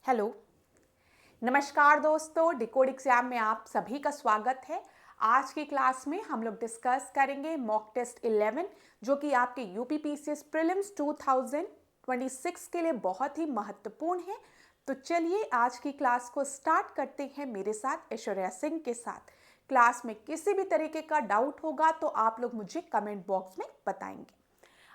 Hello, नमस्कार दोस्तों, decode exam में आप सभी का स्वागत है। आज की क्लास में हम लोग डिस्कस करेंगे मॉक टेस्ट 11 जो कि आपके यूपीपीसीएस प्रीलिम्स 2026 के लिए बहुत ही महत्वपूर्ण है। तो चलिए आज की क्लास को स्टार्ट करते हैं मेरे साथ ऐश्वर्या सिंह के साथ। क्लास में किसी भी तरीके का डाउट होगा तो आप लोग मुझे कमेंट बॉक्स में बताएंगे।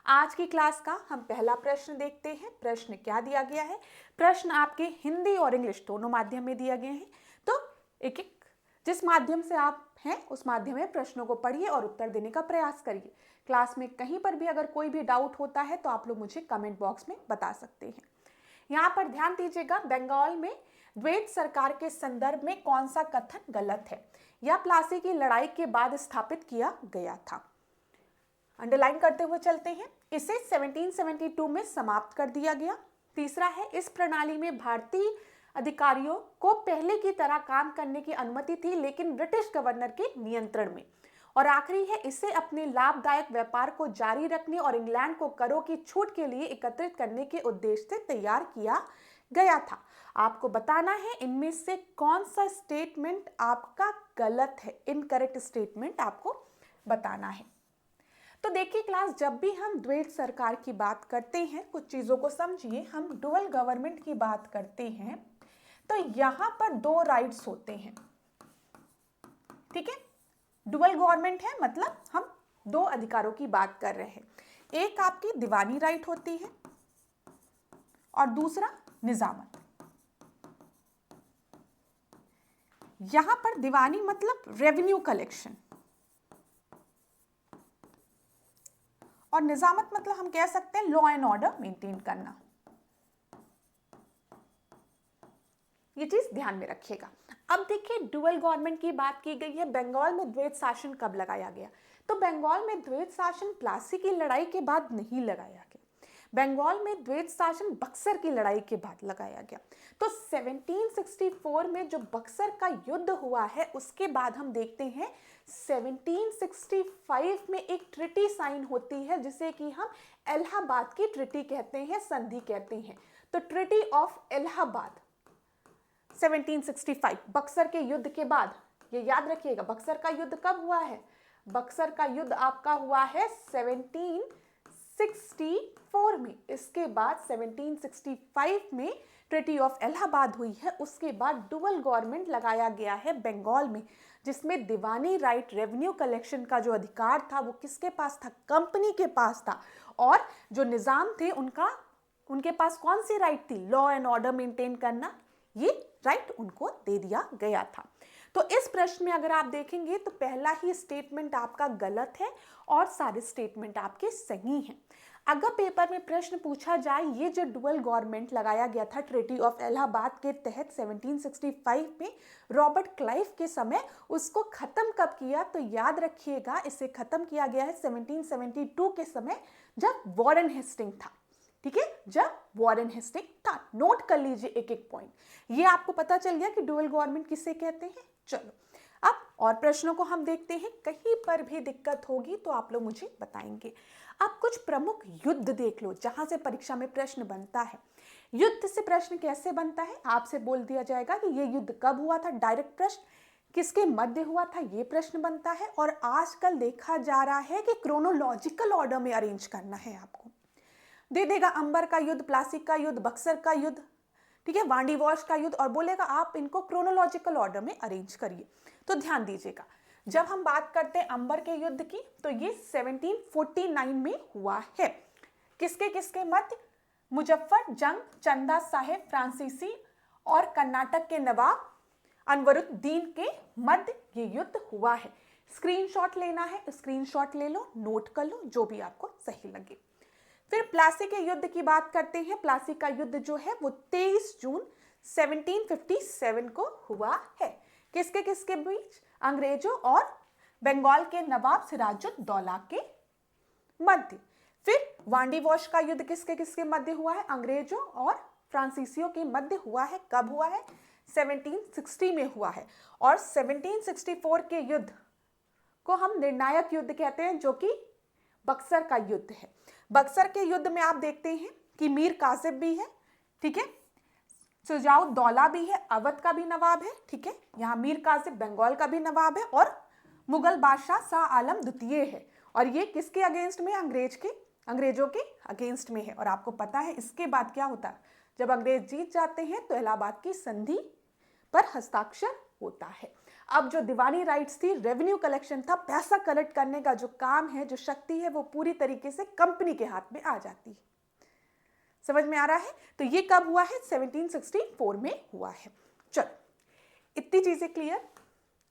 आज की क्लास का हम पहला प्रश्न देखते हैं। प्रश्न क्या दिया गया है? प्रश्न आपके हिंदी और इंग्लिश दोनों माध्यम में दिया गए हैं। तो एक एक जिस माध्यम से आप हैं उस माध्यम में प्रश्नों को पढ़िए और उत्तर देने का प्रयास करिए। क्लास में कहीं पर भी अगर कोई भी डाउट होता है तो आप लोग मुझे कमेंट बॉक्स में बता सकते हैं। यहाँ पर ध्यान दीजिएगा, बंगाल में द्वैत सरकार के संदर्भ में कौन सा कथन गलत है? यह प्लासी की लड़ाई के बाद स्थापित किया गया था। अंडरलाइन करते हुए चलते हैं। इसे 1772 में समाप्त कर दिया गया। तीसरा है, इस प्रणाली में भारतीय अधिकारियों को पहले की तरह काम करने की अनुमति थी लेकिन ब्रिटिश गवर्नर के नियंत्रण में। और आखिरी है, इसे अपने लाभदायक व्यापार को जारी रखने और इंग्लैंड को करों की छूट के लिए एकत्रित करने के उद्देश्य से तैयार किया गया था। आपको बताना है इनमें से कौन सा स्टेटमेंट आपका गलत है। इनकरेक्ट स्टेटमेंट आपको बताना है। तो देखिए क्लास, जब भी हम द्वैत सरकार की बात करते हैं, कुछ चीज़ों को समझिए। हम डुअल गवर्नमेंट की बात करते हैं तो यहाँ पर दो राइट्स होते हैं, ठीक है। डुअल गवर्नमेंट है मतलब हम दो अधिकारों की बात कर रहे हैं। एक आपकी दीवानी राइट होती है और दूसरा निजामत। यहाँ पर दीवानी मतलब रेवेन्यू कलेक्शन और निजामत मतलब हम कह सकते हैं लॉ एंड ऑर्डर मेंटेन करना। ये चीज ध्यान में रखिएगा। अब देखिए, डुअल गवर्नमेंट की बात की गई है। बंगाल में द्वैत शासन कब लगाया गया? तो बंगाल में द्वैत शासन प्लासी की लड़ाई के बाद नहीं लगाया गया। बंगाल में द्वैत शासन बक्सर की लड़ाई के बाद लगाया गया। तो 1764 में जो बक्सर का युद्ध हुआ है उसके बाद हम देखते हैं 1765 में एक ट्रिटी साइन होती है जिसे कि हम इलाहाबाद की ट्रिटी कहते हैं, संधि कहते हैं। तो ट्रिटी ऑफ इलाहाबाद 1765 बक्सर के युद्ध के बाद। ये याद रखिएगा, बक्सर का युद्ध कब हुआ है? बक्सर का युद्ध आपका हुआ है 1764 में। इसके बाद 1765 में ट्रिटी ऑफ इलाहाबाद हुई है। उसके बाद डुअल गवर्नमेंट लगाया गया है बंगाल में, जिसमें दीवानी राइट, रेवेन्यू कलेक्शन का जो अधिकार था वो किसके पास था? कंपनी के पास था। और जो निजाम थे उनके पास कौन सी राइट थी? लॉ एंड ऑर्डर मेंटेन करना। ये राइट उनको दे दिया गया था। तो इस प्रश्न में अगर आप देखेंगे तो पहला ही स्टेटमेंट आपका गलत है और सारे स्टेटमेंट आपके सही हैं। अगर पेपर में प्रश्न पूछा जाए, ये जो डुअल गवर्नमेंट लगाया गया था ट्रिटी ऑफ इलाहाबाद के तहत 1765 में रॉबर्ट क्लाइव के समय, उसको खत्म कब किया? तो याद रखिएगा, इसे खत्म किया गया है 1772 के समय जब वॉरेन हेस्टिंग था, ठीक है, जब वॉरेन हेस्टिंग था। नोट कर लीजिए एक एक पॉइंट। ये आपको पता चल गया कि डुअल गवर्नमेंट किसे कहते हैं। चलो अब और प्रश्नों को हम देखते हैं। कहीं पर भी दिक्कत होगी तो आप लोग मुझे बताएंगे। अब कुछ प्रमुख युद्ध देख लो जहां से परीक्षा में प्रश्न बनता है। युद्ध से प्रश्न कैसे बनता है? आपसे बोल दिया जाएगा कि ये युद्ध कब हुआ था, डायरेक्ट प्रश्न। किसके मध्य हुआ था, ये प्रश्न बनता है। और आजकल देखा जा रहा है कि क्रोनोलॉजिकल ऑर्डर में अरेंज करना है। आपको दे देगा अंबर का युद्ध, प्लासी का युद्ध, बक्सर का युद्ध, ठीक है, वांडी वॉश का युद्ध, और बोलेगा आप इनको क्रोनोलॉजिकल ऑर्डर में अरेंज करिए। तो ध्यान दीजिएगा, जब हम बात करते हैं अंबर के युद्ध की तो ये 1749 में हुआ है। किसके किसके मध्य? मुजफ्फर जंग, चंदा साहेब फ्रांसीसी और कर्नाटक के नवाब अनवरुद्दीन के मध्य ये युद्ध हुआ है। स्क्रीनशॉट लेना है, स्क्रीनशॉट ले लो, नोट कर लो, जो भी आपको सही लगे। फिर प्लासी के युद्ध की बात करते हैं। प्लासी का युद्ध जो है वो 23 जून 1757 को हुआ है। किसके किसके बीच? अंग्रेजों और बंगाल के नवाब सिराजुद्दौला के मध्य। फिर वांडी वॉश का युद्ध किसके किसके मध्य हुआ है? अंग्रेजों और फ्रांसीसियों के मध्य हुआ है। कब हुआ है? 1760 में हुआ है। और 1764 के युद्ध को हम निर्णायक युद्ध कहते हैं, जो कि बक्सर का युद्ध है। बक्सर के युद्ध में आप देखते हैं कि मीर कासिम भी है, ठीक है, सुजाउद्दौला भी है, अवध का भी नवाब है, ठीक है। यहाँ मीर कासिम बंगाल का भी नवाब है और मुगल बादशाह शाह आलम द्वितीय है। और ये किसके अगेंस्ट में? अंग्रेजों के अगेंस्ट में है। और आपको पता है इसके बाद क्या होता है? जब अंग्रेज जीत जाते हैं तो इलाहाबाद की संधि पर हस्ताक्षर होता है। अब जो दीवानी राइट्स थी, रेवेन्यू कलेक्शन था, पैसा कलेक्ट करने का जो काम है, जो शक्ति है, वो पूरी तरीके से कंपनी के हाथ में आ जाती है। समझ में आ रहा है? तो ये कब हुआ है? 1764 में हुआ है। चलो, इतनी चीजें क्लियर,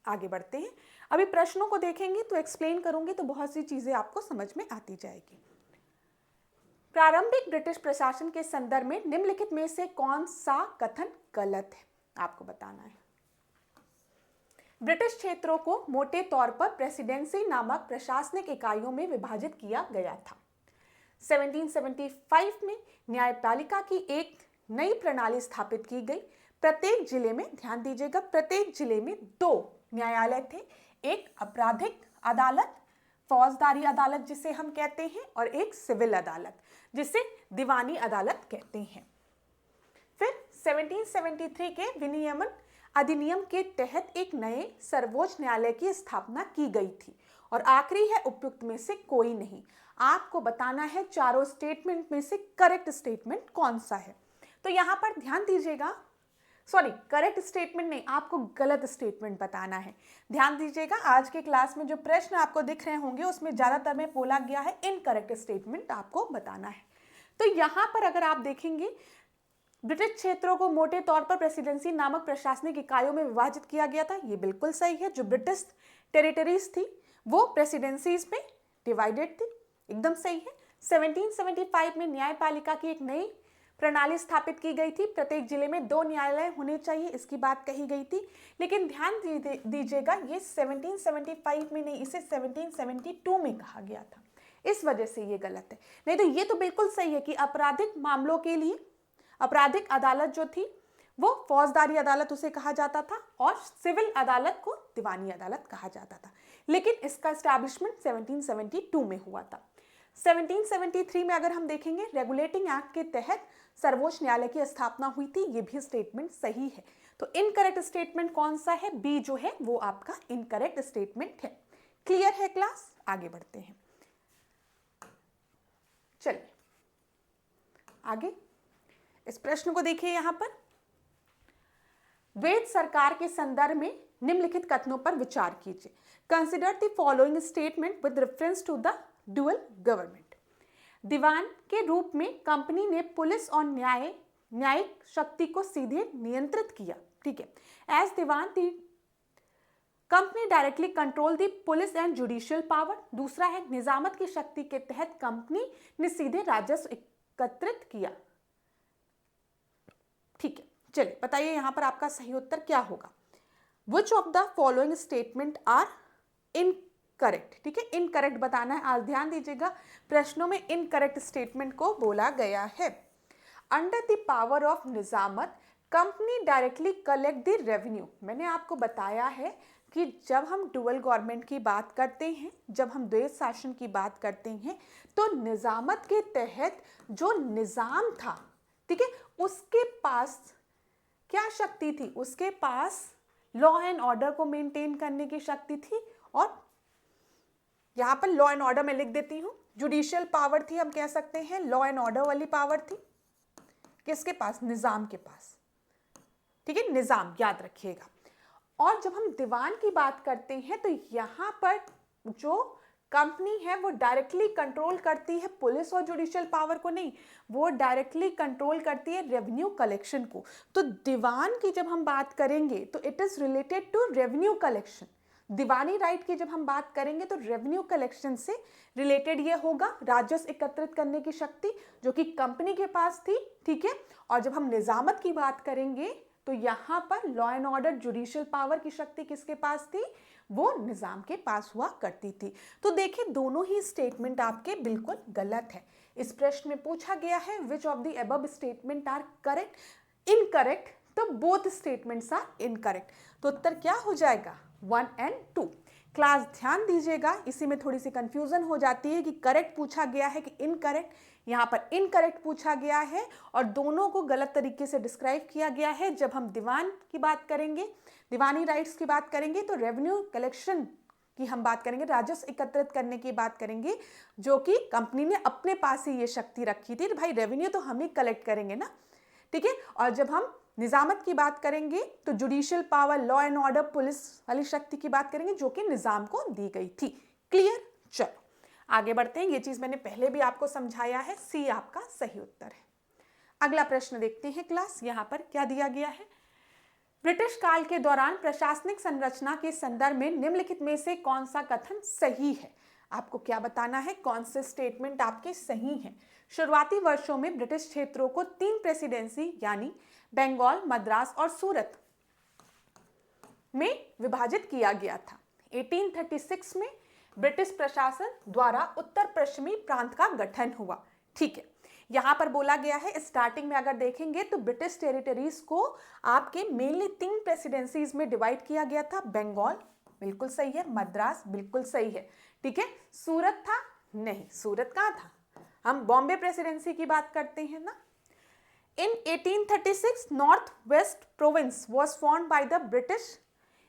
आगे बढ़ते हैं। अभी प्रश्नों को देखेंगे तो एक्सप्लेन करूंगी तो बहुत सी चीजें आपको समझ में आती जाएगी। प्रारंभिक ब्रिटिश प्रशासन के संदर्भ में निम्नलिखित में से कौन सा कथन गलत है? आपको बताना है। ब्रिटिश क्षेत्रों को मोटे तौर पर प्रेसिडेंसी नामक प्रशासनिक इकाइयों में विभाजित किया गया था। 1775 में न्यायपालिका की एक नई प्रणाली स्थापित की गई। प्रत्येक जिले में, ध्यान दीजिएगा, प्रत्येक जिले में 2 न्यायालय थे, एक आपराधिक अदालत, फौजदारी अदालत जिसे हम कहते हैं, और एक सिविल अदालत जिसे दीवानी अदालत कहते हैं। फिर 1773 के विनियमन अधिनियम के तहत एक नए सर्वोच्च न्यायालय की स्थापना की गई थी। और आखिरी है, उपयुक्त में से कोई नहीं। आपको बताना है चारों स्टेटमेंट में से करेक्ट स्टेटमेंट कौन सा है। तो यहां पर ध्यान दीजिएगा, करेक्ट स्टेटमेंट नहीं, आपको गलत स्टेटमेंट बताना है। ध्यान दीजिएगा, आज के क्लास में जो प्रश्न आपको दिख रहे होंगे उसमें ज्यादातर में बोला गया है इनकरेक्ट स्टेटमेंट आपको बताना है। तो यहां पर अगर आप देखेंगे, ब्रिटिश क्षेत्रों को मोटे तौर पर प्रेसिडेंसी नामक प्रशासनिक इकाइयों में विभाजित किया गया था, ये बिल्कुल सही है। जो ब्रिटिश टेरिटरीज थी वो प्रेसिडेंसीज में डिवाइडेड थी, एकदम सही है। 1775 में न्यायपालिका की एक नई प्रणाली स्थापित की गई थी। प्रत्येक जिले में 2 न्यायालय होने चाहिए, इसकी बात कही गई थी। लेकिन ध्यान दीजिएगा, ये 1775 में नहीं, इसे 1772 में कहा गया था, इस वजह से ये गलत है। नहीं तो ये तो बिल्कुल सही है कि आपराधिक मामलों के लिए आपराधिक अदालत जो थी वो फौजदारी अदालत उसे कहा जाता था और सिविल अदालत को दीवानी अदालत कहा जाता था। लेकिन इसका एस्टैब्लिशमेंट 1772 में हुआ था। 1773 में अगर हम देखेंगे, रेगुलेटिंग एक्ट के तहत सर्वोच्च न्यायालय की स्थापना हुई थी, ये भी स्टेटमेंट सही है। तो इनकरेक्ट स्टेटमेंट कौन सा है? बी जो है वो आपका इनकरेक्ट स्टेटमेंट है। क्लियर है क्लास? आगे बढ़ते हैं। चलिए आगे इस प्रश्न को देखिए। यहां पर वैध सरकार के संदर्भ में निम्नलिखित कथनों पर विचार कीजिए। Consider the following statement with reference to the dual government. दीवान के रूप में कंपनी ने पुलिस और न्यायिक शक्ति को सीधे नियंत्रित किया, ठीक है। As Diwan the company directly control the police and judicial power. दूसरा है, निजामत की शक्ति के तहत कंपनी ने सीधे राजस्व एकत्रित किया, ठीक है। चलिए बताइए यहां पर आपका सही उत्तर क्या होगा। Which of the following statement are incorrect, ठीक है, इनकरेक्ट बताना है। आज ध्यान दीजिएगा, प्रश्नों में इनकरेक्ट स्टेटमेंट को बोला गया है। Under the power of Nizamat company directly collect the revenue. मैंने आपको बताया है कि जब हम डुअल गवर्नमेंट की बात करते हैं, जब हम द्वैध शासन की बात करते हैं, तो निजामत के तहत जो निजाम था, ठीक है, उसके पास क्या शक्ति थी? उसके पास लॉ एंड ऑर्डर को मेंटेन करने की शक्ति थी। और यहां पर लॉ एंड ऑर्डर में लिख देती हूं, जुडिशियल पावर थी, हम कह सकते हैं लॉ एंड ऑर्डर वाली पावर थी। किसके पास? निजाम के पास, ठीक है, निजाम, याद रखिएगा। और जब हम दीवान की बात करते हैं तो यहां पर जो कंपनी है वो डायरेक्टली कंट्रोल करती है पुलिस और जुडिशियल पावर को नहीं, वो डायरेक्टली कंट्रोल करती है रेवेन्यू कलेक्शन को। तो दीवान की जब हम बात करेंगे तो it is related to revenue collection. Diwani right की जब हम बात करेंगे तो रेवेन्यू कलेक्शन से रिलेटेड ये होगा, राजस्व एकत्रित करने की शक्ति जो कि कंपनी के पास थी, ठीक है। और जब हम निजामत की बात करेंगे तो यहां पर law and order, judicial power की शक्ति किसके पास थी? वो निजाम के पास हुआ करती थी। तो देखिए दोनों ही स्टेटमेंट आपके बिल्कुल गलत है। इस प्रश्न में पूछा गया है which of the above statement are correct, incorrect, तो बोथ स्टेटमेंट्स आर इनकरेक्ट। तो उत्तर क्या हो जाएगा? 1 और 2। क्लास ध्यान दीजिएगा, इसी में थोड़ी सी कंफ्यूजन हो जाती है कि करेक्ट पूछा गया है कि इनकरेक्ट। यहाँ पर इनकरेक्ट पूछा गया है और दोनों को गलत तरीके से डिस्क्राइब किया गया है। जब हम दीवान की बात करेंगे, दीवानी राइट्स की बात करेंगे, तो रेवेन्यू कलेक्शन की हम बात करेंगे, राजस्व एकत्रित करने की बात करेंगे, जो कि कंपनी ने अपने पास ही ये शक्ति रखी थी। भाई रेवेन्यू तो हम ही कलेक्ट करेंगे ना, ठीक है। और जब हम निजामत की बात करेंगे तो judicial power, law and order, police वाली शक्ति की बात करेंगे जो कि निजाम को दी गई थी। क्लियर? चलो आगे बढ़ते हैं। ये चीज मैंने पहले भी आपको समझाया है। सी आपका सही उत्तर है। अगला प्रश्न देखते हैं क्लास। यहां पर क्या दिया गया है? ब्रिटिश काल के दौरान प्रशासनिक संरचना के संदर्भ में निम्नलिखित में से कौन सा कथन सही है? आपको क्या बताना है, कौन से स्टेटमेंट आपके सही हैं। शुरुआती वर्षों में ब्रिटिश क्षेत्रों को 3 प्रेसिडेंसी यानी बंगाल, मद्रास और सूरत में विभाजित किया गया था। 1836 में ब्रिटिश प्रशासन द्वारा उत्तर पश्चिमी प्रांत का गठन हुआ। ठीक है, यहां पर बोला गया है, स्टार्टिंग में अगर देखेंगे तो ब्रिटिश टेरिटरीज को आपके मेनली 3 प्रेसिडेंसीज में डिवाइड किया गया था। बंगाल बिल्कुल सही है, मद्रास बिल्कुल सही है, ठीक है। सूरत था? नहीं, सूरत कहां था, हम बॉम्बे प्रेसिडेंसी की बात करते हैं ना। In 1836 north west province was formed by the British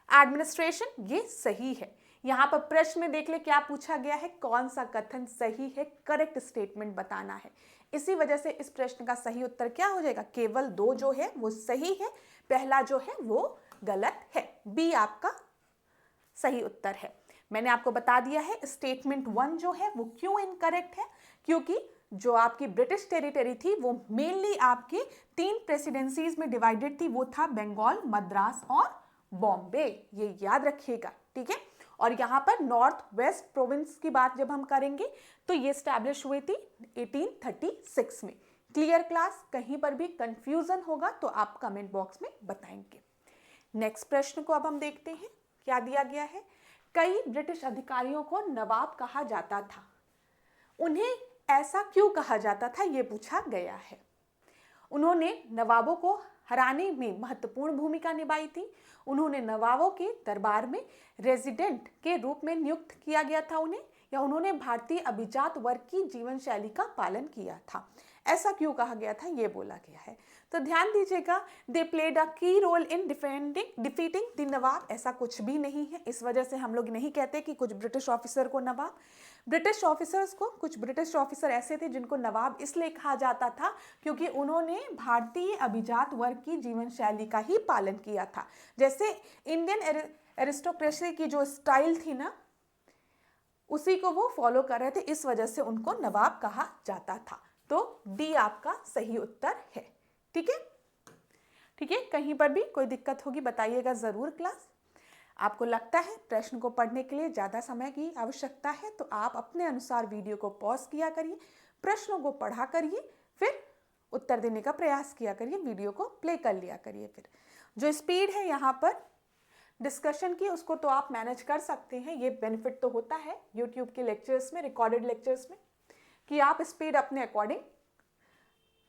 administration, ये सही है। यहाँ पर प्रश्न में देख ले क्या पूछा गया है, कौन सा कथन सही है, करेक्ट स्टेटमेंट बताना है। इसी वजह से इस प्रश्न का सही उत्तर क्या हो जाएगा, केवल 2 जो है वो सही है, पहला जो है वो गलत है। बी आपका सही उत्तर है। मैंने आपको बता दिया है स्टेटमेंट 1 जो है वो क्यों इनकरेक्ट है, क्योंकि जो आपकी ब्रिटिश टेरिटरी थी वो मेनली आपके 3 प्रेसिडेंसीज में डिवाइडेड थी, वो था बंगाल, मद्रास और बॉम्बे, ये याद रखिएगा, ठीक है। और यहाँ पर नॉर्थ वेस्ट प्रोविंस की बात जब हम करेंगे तो ये स्टैब्लिश हुई थी 1836 में। Clear class? कहीं पर भी कंफ्यूजन होगा तो आप कमेंट बॉक्स में बताएंगे। नेक्स्ट प्रश्न को अब हम देखते हैं, क्या दिया गया है। कई ब्रिटिश अधिकारियों को नवाब कहा जाता था, उन्हें ऐसा क्यों कहा जाता था, यह पूछा गया है। उन्होंने नवाबों को हराने में महत्वपूर्ण भूमिका निभाई थी। उन्होंने नवाबों के दरबार में रेजिडेंट के रूप में नियुक्त किया गया था उन्हें, या उन्होंने भारतीय अभिजात वर्ग की जीवन शैली का पालन किया था। ऐसा क्यों कहा गया था, ये बोला गया है। तो ध्यान दीजिएगा, दे प्लेड अ की रोल इन डिफीटिंग द नवाब, ऐसा कुछ भी नहीं है। इस वजह से हम लोग नहीं कहते कि कुछ ब्रिटिश ऑफिसर को नवाब, ब्रिटिश ऑफिसर्स को, कुछ ब्रिटिश ऑफिसर ऐसे थे जिनको नवाब इसलिए कहा जाता था क्योंकि उन्होंने भारतीय अभिजात वर्ग की जीवन शैली का ही पालन किया था। जैसे इंडियन एरिस्टोक्रेसी की जो स्टाइल थी ना, उसी को वो फॉलो कर रहे थे, इस वजह से उनको नवाब कहा जाता था। तो डी आपका सही उत्तर है, ठीक है। ठीक है, कहीं पर भी कोई दिक्कत होगी बताइएगा जरूर क्लास। आपको लगता है प्रश्न को पढ़ने के लिए ज़्यादा समय की आवश्यकता है तो आप अपने अनुसार वीडियो को पॉज किया करिए, प्रश्नों को पढ़ा करिए, फिर उत्तर देने का प्रयास किया करिए, वीडियो को प्ले कर लिया करिए। फिर जो स्पीड है यहाँ पर डिस्कशन की, उसको तो आप मैनेज कर सकते हैं। ये बेनिफिट तो होता है यूट्यूब के लेक्चर्स में, रिकॉर्डेड लेक्चर्स में, कि आप स्पीड अपने अकॉर्डिंग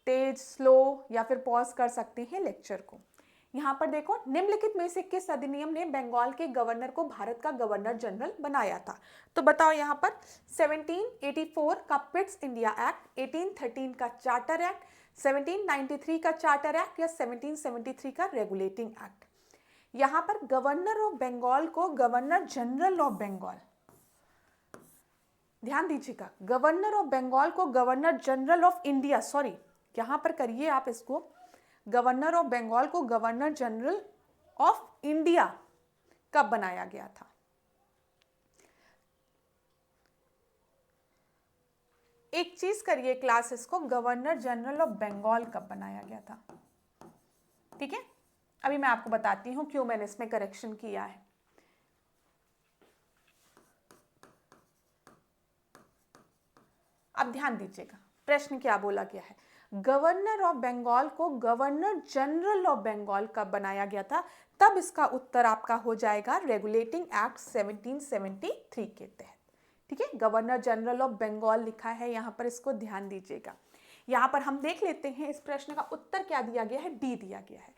तेज, स्लो या फिर पॉज कर सकते हैं लेक्चर को। यहाँ पर देखो, निम्नलिखित में से किस अधिनियम ने बंगाल के गवर्नर को भारत का गवर्नर जनरल बनाया था? तो बताओ यहाँ पर 1784 का पिट्स इंडिया एक्ट, 1813 का चार्टर एक्ट, 1793 का चार्टर एक्ट या 1773 का रेगुलेटिंग एक्ट। यहाँ पर गवर्नर ऑफ बंगाल को गवर्नर जनरल ऑफ बंगाल, ध्यान दीजिएगा, गवर्नर ऑफ बंगाल को governor general of India, sorry यहां पर करिए आप इसको, गवर्नर ऑफ बंगाल को गवर्नर जनरल ऑफ इंडिया कब बनाया गया था? एक चीज करिए क्लास, इसको गवर्नर जनरल ऑफ बंगाल कब बनाया गया था, ठीक है। अभी मैं आपको बताती हूं क्यों मैंने इसमें करेक्शन किया है। अब ध्यान दीजिएगा, प्रश्न क्या बोला गया है। गवर्नर ऑफ बंगाल को गवर्नर जनरल ऑफ बंगाल कब बनाया गया था? तब इसका उत्तर आपका हो जाएगा रेगुलेटिंग एक्ट 1773 के तहत, ठीक है। गवर्नर जनरल ऑफ बंगाल लिखा है यहाँ पर, इसको ध्यान दीजिएगा। यहाँ पर हम देख लेते हैं इस प्रश्न का उत्तर क्या दिया गया है, डी दिया गया है,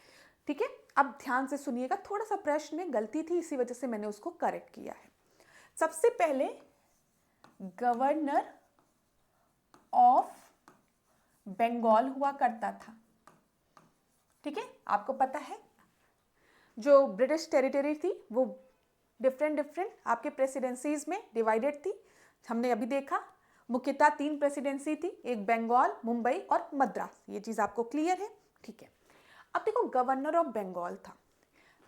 ठीक है। अब ध्यान से सुनिएगा, थोड़ा सा प्रश्न में गलती थी, इसी वजह से मैंने उसको करेक्ट किया है। सबसे पहले गवर्नर ऑफ बंगाल हुआ करता था, ठीक है। आपको पता है जो ब्रिटिश टेरिटरी थी वो डिफरेंट आपके प्रेसिडेंसीज में डिवाइडेड थी। हमने अभी देखा मुख्यतः 3 प्रेसिडेंसी थी, एक बंगाल, मुंबई और मद्रास। ये चीज़ आपको क्लियर है, ठीक है। अब देखो गवर्नर ऑफ बंगाल था।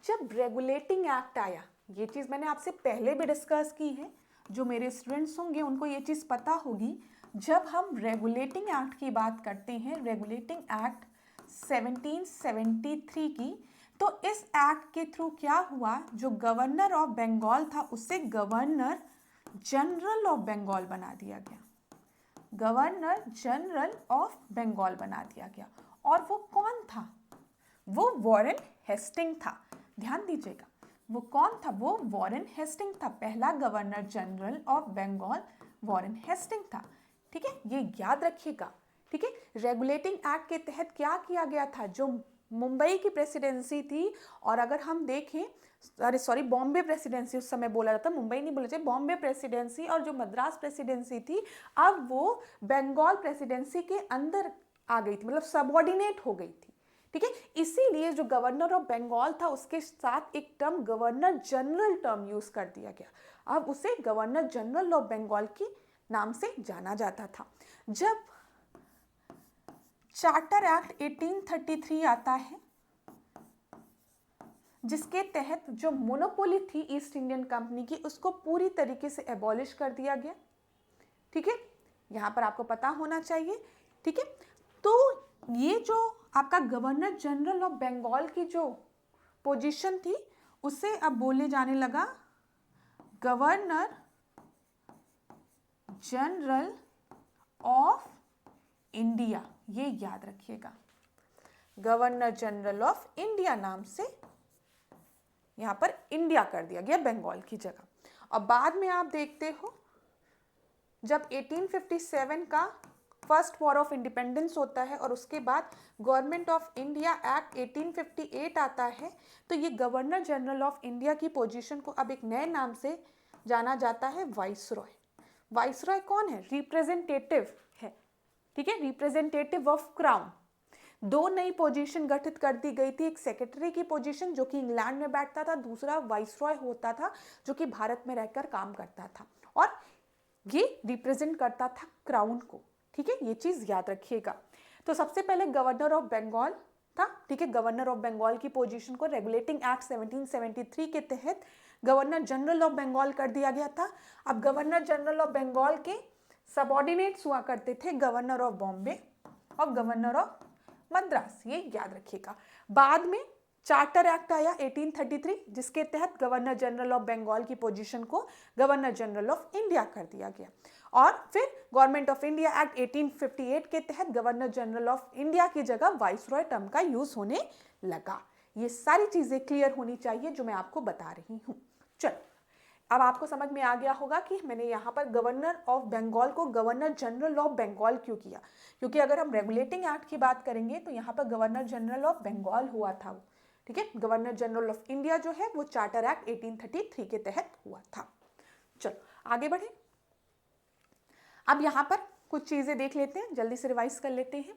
जब रेगुलेटिंग एक्ट आया, ये चीज़ मैंने आपसे पहले भी डिस्कस की है, जो मेरे स्टूडेंट्स होंगे उनको ये चीज़ पता होगी। जब हम रेगुलेटिंग एक्ट की बात करते हैं, रेगुलेटिंग एक्ट 1773 की, तो इस एक्ट के थ्रू क्या हुआ, जो गवर्नर ऑफ बंगाल था उसे गवर्नर जनरल ऑफ बंगाल बना दिया गया। गवर्नर जनरल ऑफ बंगाल बना दिया गया। और वो कौन था? वो वॉरेन हेस्टिंग था। ध्यान दीजिएगा, वो कौन था? वो वॉरेन हेस्टिंग था। पहला governor general of Bengal Warren Hasting था, ठीक है। ये याद रखिएगा, ठीक है। रेगुलेटिंग एक्ट के तहत क्या किया गया था? जो मुंबई की प्रेसिडेंसी थी, और अगर हम देखें, अरे सॉरी, बॉम्बे प्रेसिडेंसी उस समय बोला जाता, मुंबई नहीं बोला जाए, बॉम्बे प्रेसिडेंसी, और जो मद्रास प्रेसिडेंसी थी अब वो बंगाल प्रेसिडेंसी के अंदर आ गई थी, मतलब सबऑर्डिनेट हो गई थी, ठीक है। इसीलिए जो गवर्नर ऑफ बंगाल था उसके साथ एक term governor general term use कर दिया गया। अब उसे गवर्नर जनरल ऑफ बंगाल के नाम से जाना जाता था। जब चार्टर एक्ट 1833 आता है, जिसके तहत जो मोनोपोली थी ईस्ट इंडियन कंपनी की, उसको पूरी तरीके से एबॉलिश कर दिया गया, ठीक है। यहां पर आपको पता होना चाहिए, ठीक है। तो ये जो आपका गवर्नर जनरल ऑफ बंगाल की जो पोजीशन थी, उसे अब बोले जाने लगा गवर्नर जनरल ऑफ इंडिया। ये याद रखिएगा, गवर्नर जनरल ऑफ इंडिया नाम से यहां पर इंडिया कर दिया गया बंगाल की जगह। और बाद में आप देखते हो जब 1857 का फर्स्ट वॉर ऑफ इंडिपेंडेंस होता है और उसके बाद गवर्नमेंट ऑफ इंडिया एक्ट 1858 आता है, तो ये गवर्नर जनरल ऑफ इंडिया की पोजीशन को अब एक नए नाम से जाना जाता है, वाइसरॉय। वाइसरॉय कौन है? रिप्रेजेंटेटिव है, ठीक है, रिप्रेजेंटेटिव ऑफ क्राउन। 2 नई पोजीशन गठित कर दी गई थी, एक सेक्रेटरी की पोजीशन जो कि इंग्लैंड में बैठता था, दूसरा वाइसरॉय होता था जो कि भारत में रहकर काम करता था, और ये रिप्रेजेंट करता था क्राउन को, ठीक है। ये चीज याद रखिएगा। तो सबसे पहले गवर्नर ऑफ बंगाल था, ठीक है। गवर्नर ऑफ बंगाल की पोजीशन को रेगुलेटिंग एक्ट 1773 के तहत गवर्नर जनरल ऑफ बंगाल कर दिया गया था। अब गवर्नर जनरल ऑफ बंगाल के सबऑर्डिनेट्स हुआ करते थे गवर्नर ऑफ बॉम्बे और गवर्नर ऑफ मद्रास, ये याद रखिएगा। बाद में चार्टर एक्ट आया 1833, जिसके तहत गवर्नर जनरल ऑफ बंगाल की पोजीशन को गवर्नर जनरल ऑफ इंडिया कर दिया गया। और फिर गवर्नमेंट ऑफ इंडिया एक्ट 1858 के तहत गवर्नर जनरल ऑफ इंडिया की जगह वाइसरॉय टर्म का यूज होने लगा। ये सारी चीजें क्लियर होनी चाहिए जो मैं आपको बता रही हूँ। चलो, अब आपको समझ में आ गया होगा कि मैंने यहाँ पर गवर्नर ऑफ बंगाल को गवर्नर जनरल ऑफ बंगाल क्यों किया, क्योंकि अगर हम रेगुलेटिंग एक्ट की बात करेंगे तो यहाँ पर गवर्नर जनरल ऑफ बंगाल हुआ था, ठीक है। गवर्नर जनरल ऑफ इंडिया जो है वो चार्टर एक्ट 1833 के तहत हुआ था। चलो आगे बढ़े। अब यहाँ पर कुछ चीजें देख लेते हैं, जल्दी से रिवाइज कर लेते हैं।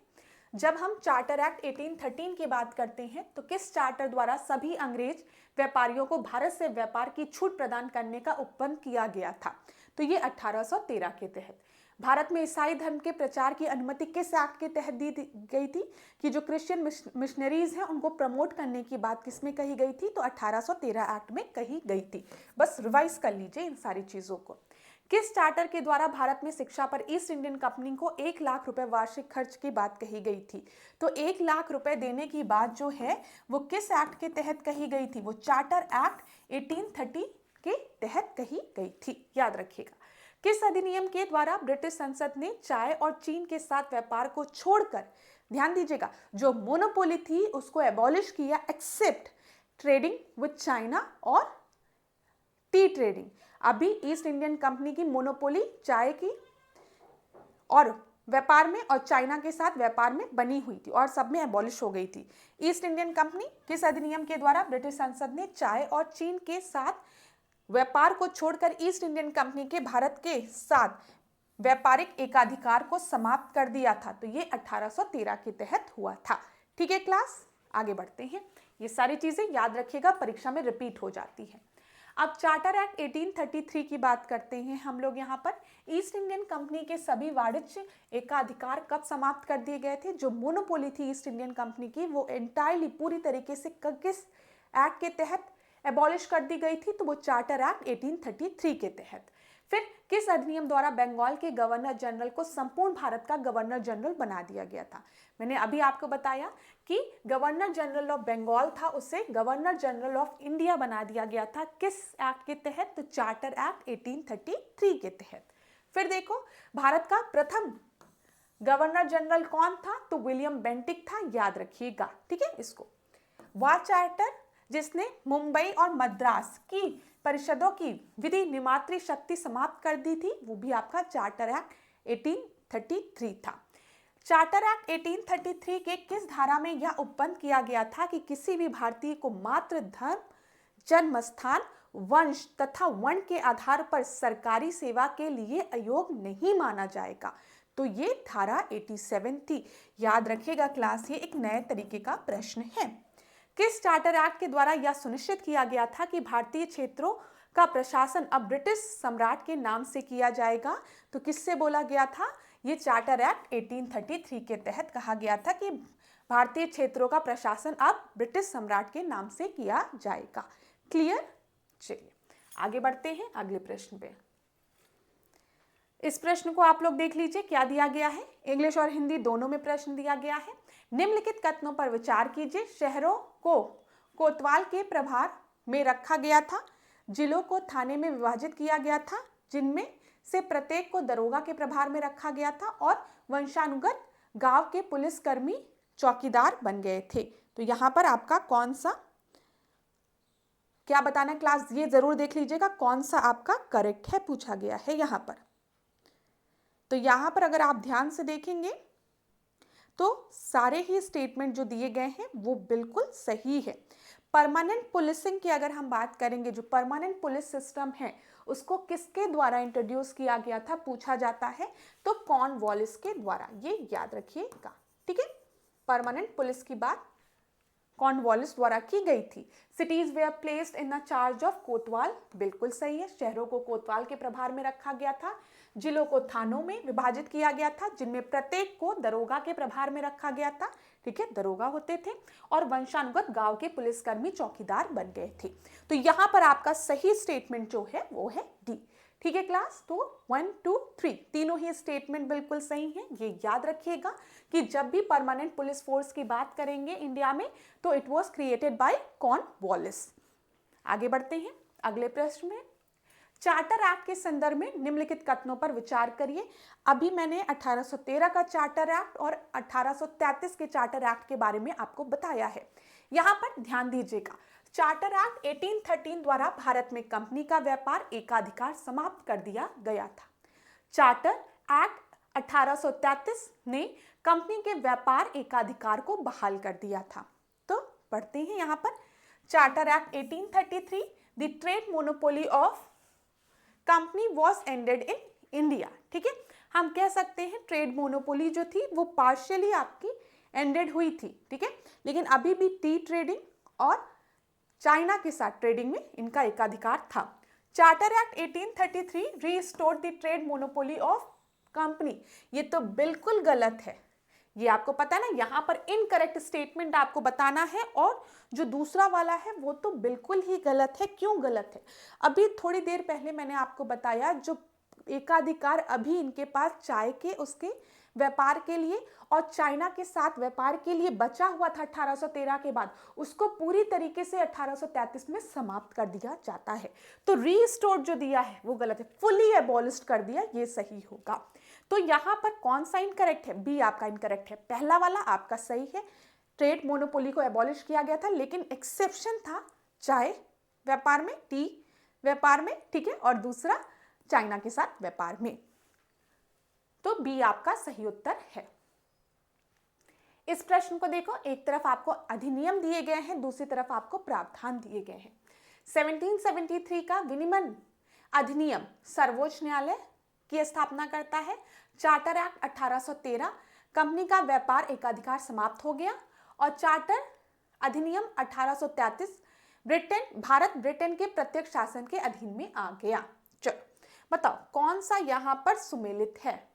जब हम चार्टर एक्ट 1813 की बात करते हैं तो किस चार्टर द्वारा सभी अंग्रेज व्यापारियों को भारत से व्यापार की छूट प्रदान करने का उपबंध किया गया था? तो ये 1813 के तहत। भारत में ईसाई धर्म के प्रचार की अनुमति किस एक्ट के तहत दी गई थी? कि जो क्रिश्चियन मिशनरीज हैं उनको प्रमोट करने की बात किसमें कही गई थी? तो 1813 एक्ट में कही गई थी। बस रिवाइज कर लीजिए इन सारी चीजों को। किस चार्टर के द्वारा भारत में शिक्षा पर ईस्ट इंडियन कंपनी को 1 लाख रुपए वार्षिक खर्च की बात कही गई थी? तो 1 लाख रुपए देने की बात जो है वो किस एक्ट के तहत कही गई थी? वो चार्टर एक्ट 1830 के तहत कही गई थी, याद रखिएगा। किस अधिनियम के द्वारा ब्रिटिश संसद ने चाय और चीन के साथ व्यापार को छोड़कर, ध्यान दीजिएगा, जो मोनोपोली थी उसको एबॉलिश किया, एक्सेप्ट ट्रेडिंग विद चाइना और टी ट्रेडिंग? अभी ईस्ट इंडियन कंपनी की मोनोपोली चाय की और व्यापार में और चाइना के साथ व्यापार में बनी हुई थी और सब में एबॉलिश हो गई थी। ईस्ट इंडियन कंपनी किस अधिनियम के द्वारा ब्रिटिश संसद ने चाय और चीन के साथ व्यापार को छोड़कर ईस्ट इंडियन कंपनी के भारत के साथ व्यापारिक एकाधिकार को समाप्त कर दिया था। तो ये 1813 के तहत हुआ था। ठीक है क्लास, आगे बढ़ते हैं। ये सारी चीजें याद रखिएगा, परीक्षा में रिपीट हो जाती है। अब चार्टर एक्ट 1833 की बात करते हैं हम लोग। यहाँ पर ईस्ट इंडियन कंपनी के सभी वाणिज्य एकाधिकार कब समाप्त कर दिए गए थे? जो मोनोपोली थी ईस्ट इंडियन कंपनी की, वो एंटायरली पूरी तरीके से किस एक्ट के तहत एबॉलिश कर दी गई थी? तो वो चार्टर एक्ट 1833 के तहत। फिर किस अधिनियम द्वारा बंगाल के गवर्नर जनरल को संपूर्ण भारत का गवर्नर जनरल बना दिया गया था? मैंने अभी आपको बताया कि गवर्नर जनरल ऑफ बंगाल था, उसे गवर्नर जनरल ऑफ इंडिया बना दिया गया था। किस एक्ट के तहत? तो चार्टर एक्ट 1833 के तहत। फिर देखो, भारत का प्रथम गवर्नर जनरल कौन था? तो विलियम बेंटिक था, याद रखिएगा। ठीक है, इसको वह चार्टर जिसने मुंबई और मद्रास की परिषदों की विधि निमात्री शक्ति समाप्त कर दी थी, वो भी आपका चार्टर एक्ट 1833 था। चार्टर एक्ट 1833 के किस धारा में यह उपबंध किया गया था कि किसी भी भारतीय को मात्र धर्म, जन्म स्थान, वंश तथा वर्ण के आधार पर सरकारी सेवा के लिए अयोग्य नहीं माना जाएगा? तो ये धारा 87 थी। याद रखिएगा क्लास, ये एक नए तरीके का प्रश्न है। किस चार्टर एक्ट के द्वारा यह सुनिश्चित किया गया था कि भारतीय क्षेत्रों का प्रशासन अब ब्रिटिश सम्राट के नाम से किया जाएगा? तो किससे बोला गया था? ये चार्टर एक्ट 1833 के तहत कहा गया था कि भारतीय क्षेत्रों का प्रशासन अब ब्रिटिश सम्राट के नाम से किया जाएगा। क्लियर? चलिए आगे बढ़ते हैं अगले प्रश्न पे। इस प्रश्न को आप लोग देख लीजिए, क्या दिया गया है। इंग्लिश और हिंदी दोनों में प्रश्न दिया गया है। निम्नलिखित कथनों पर विचार कीजिए। शहरों को कोतवाल के प्रभार में रखा गया था, जिलों को थाने में विभाजित किया गया था, जिनमें से प्रत्येक को दरोगा के प्रभार में रखा गया था, और वंशानुगत गांव के पुलिसकर्मी चौकीदार बन गए थे। तो यहाँ पर आपका कौन सा क्या बताना क्लास, ये जरूर देख लीजिएगा कौन सा आपका करेक्ट है, पूछा गया है यहाँ पर। तो यहाँ पर अगर आप ध्यान से देखेंगे तो सारे ही स्टेटमेंट जो दिए गए हैं वो बिल्कुल सही है। परमानेंट पुलिसिंग की अगर हम बात करेंगे, जो परमानेंट पुलिस सिस्टम है उसको किसके द्वारा इंट्रोड्यूस किया गया था पूछा जाता है, तो कॉर्नवालिस के द्वारा, ये याद रखिएगा। ठीक है, परमानेंट पुलिस की बात कॉर्नवालिस द्वारा की गई थी। Cities were placed in the charge of kotwal, बिल्कुल सही है। शहरों को कोतवाल के प्रभार में रखा गया था, जिलों को थानों में विभाजित किया गया था, जिनमें प्रत्येक को दरोगा के प्रभार में रखा गया था। ठीक है, दरोगा होते थे, और वंशानुगत गांव के पुलिसकर्मी चौकीदार बन गए थे। तो यहाँ पर आपका सही स्टेटमेंट जो है वो है डी। ठीक है क्लास, तो 1, 2, 3 तीनों ही स्टेटमेंट बिल्कुल सही हैं। ये याद रखिएगा कि जब भी परमानेंट पुलिस फोर्स की बात करेंगे इंडिया में, तो it was created by Cornwallis. आगे बढ़ते हैं अगले प्रश्न में। चार्टर एक्ट के संदर्भ में निम्नलिखित कथनों पर विचार करिए। अभी मैंने 1813 का चार्टर एक्ट और 1833 के चार्टर एक्ट के बारे में आपको बताया है। यहाँ पर ध्यान दीजिएगा, चार्टर एक्ट 1813 द्वारा भारत में कंपनी का व्यापार एकाधिकार समाप्त कर दिया गया था। चार्टर एक्ट 1833 ने कंपनी के व्यापार एकाधिकार को बहाल कर दिया था। तो पढ़ते हैं यहाँ पर, charter act 1833, the trade monopoly of company was ended in India. ठीक है, हम कह सकते हैं ट्रेड मोनोपोली जो थी वो पार्शियली आपकी एंडेड हुई थी। ठीक है, लेकिन अभी भी टी ट्रेडिंग और चाइना के साथ ट्रेडिंग में इनका एकाधिकार था। Charter act 1833 restored the trade monopoly of company, ये तो बिल्कुल गलत है। ये आपको पता है ना, यहाँ पर इनकरेक्ट स्टेटमेंट आपको बताना है, और जो दूसरा वाला है वो तो बिल्कुल ही गलत है। क्यों गलत है? अभी थोड़ी देर पहले मैंने आपको बताया, जो एकाधिकार अभी इनके पास चाय के उसके व्यापार के लिए और चाइना के साथ व्यापार के लिए बचा हुआ था 1813 के बाद, उसको पूरी तरीके से 1833 में समाप्त कर दिया जाता है। तो रीस्टोर जो दिया है वो गलत है, फुली एबॉलिश्ड कर दिया, ये सही होगा। तो यहाँ पर कौन सा इनकरेक्ट है? बी आपका इनकरेक्ट है। पहला वाला आपका सही है, ट्रेड मोनोपोली को एबॉलिश किया गया था, लेकिन एक्सेप्शन था चाय व्यापार में, टी व्यापार में। ठीक है, और दूसरा चाइना के साथ व्यापार में। तो बी आपका सही उत्तर है। इस प्रश्न को देखो, एक तरफ आपको अधिनियम दिए गए हैं, दूसरी तरफ आपको प्रावधान दिए गए हैं। 1773 का विनिमय अधिनियम सर्वोच्च न्यायालय की स्थापना करता है। चार्टर एक्ट 1813 कंपनी का व्यापार एकाधिकार समाप्त हो गया। और चार्टर अधिनियम 1833 भारत ब्रिटेन के प्रत्यक्ष शासन के अधीन में आ गया। चलो बताओ कौन सा यहां पर सुमेलित है,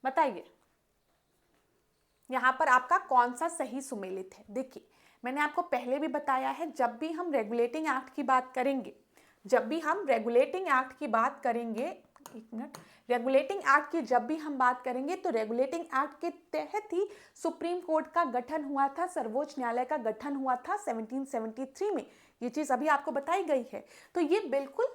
बताइए यहां पर आपका कौन सा सही सुमेलित है। देखिए मैंने आपको पहले भी बताया है, जब भी हम रेगुलेटिंग एक्ट की बात करेंगे, एक मिनट, रेगुलेटिंग एक्ट की जब भी हम बात करेंगे तो रेगुलेटिंग एक्ट के तहत ही सुप्रीम कोर्ट का गठन हुआ था, सर्वोच्च न्यायालय का गठन हुआ था 1773 में। ये चीज अभी आपको बताई गई है, तो ये बिल्कुल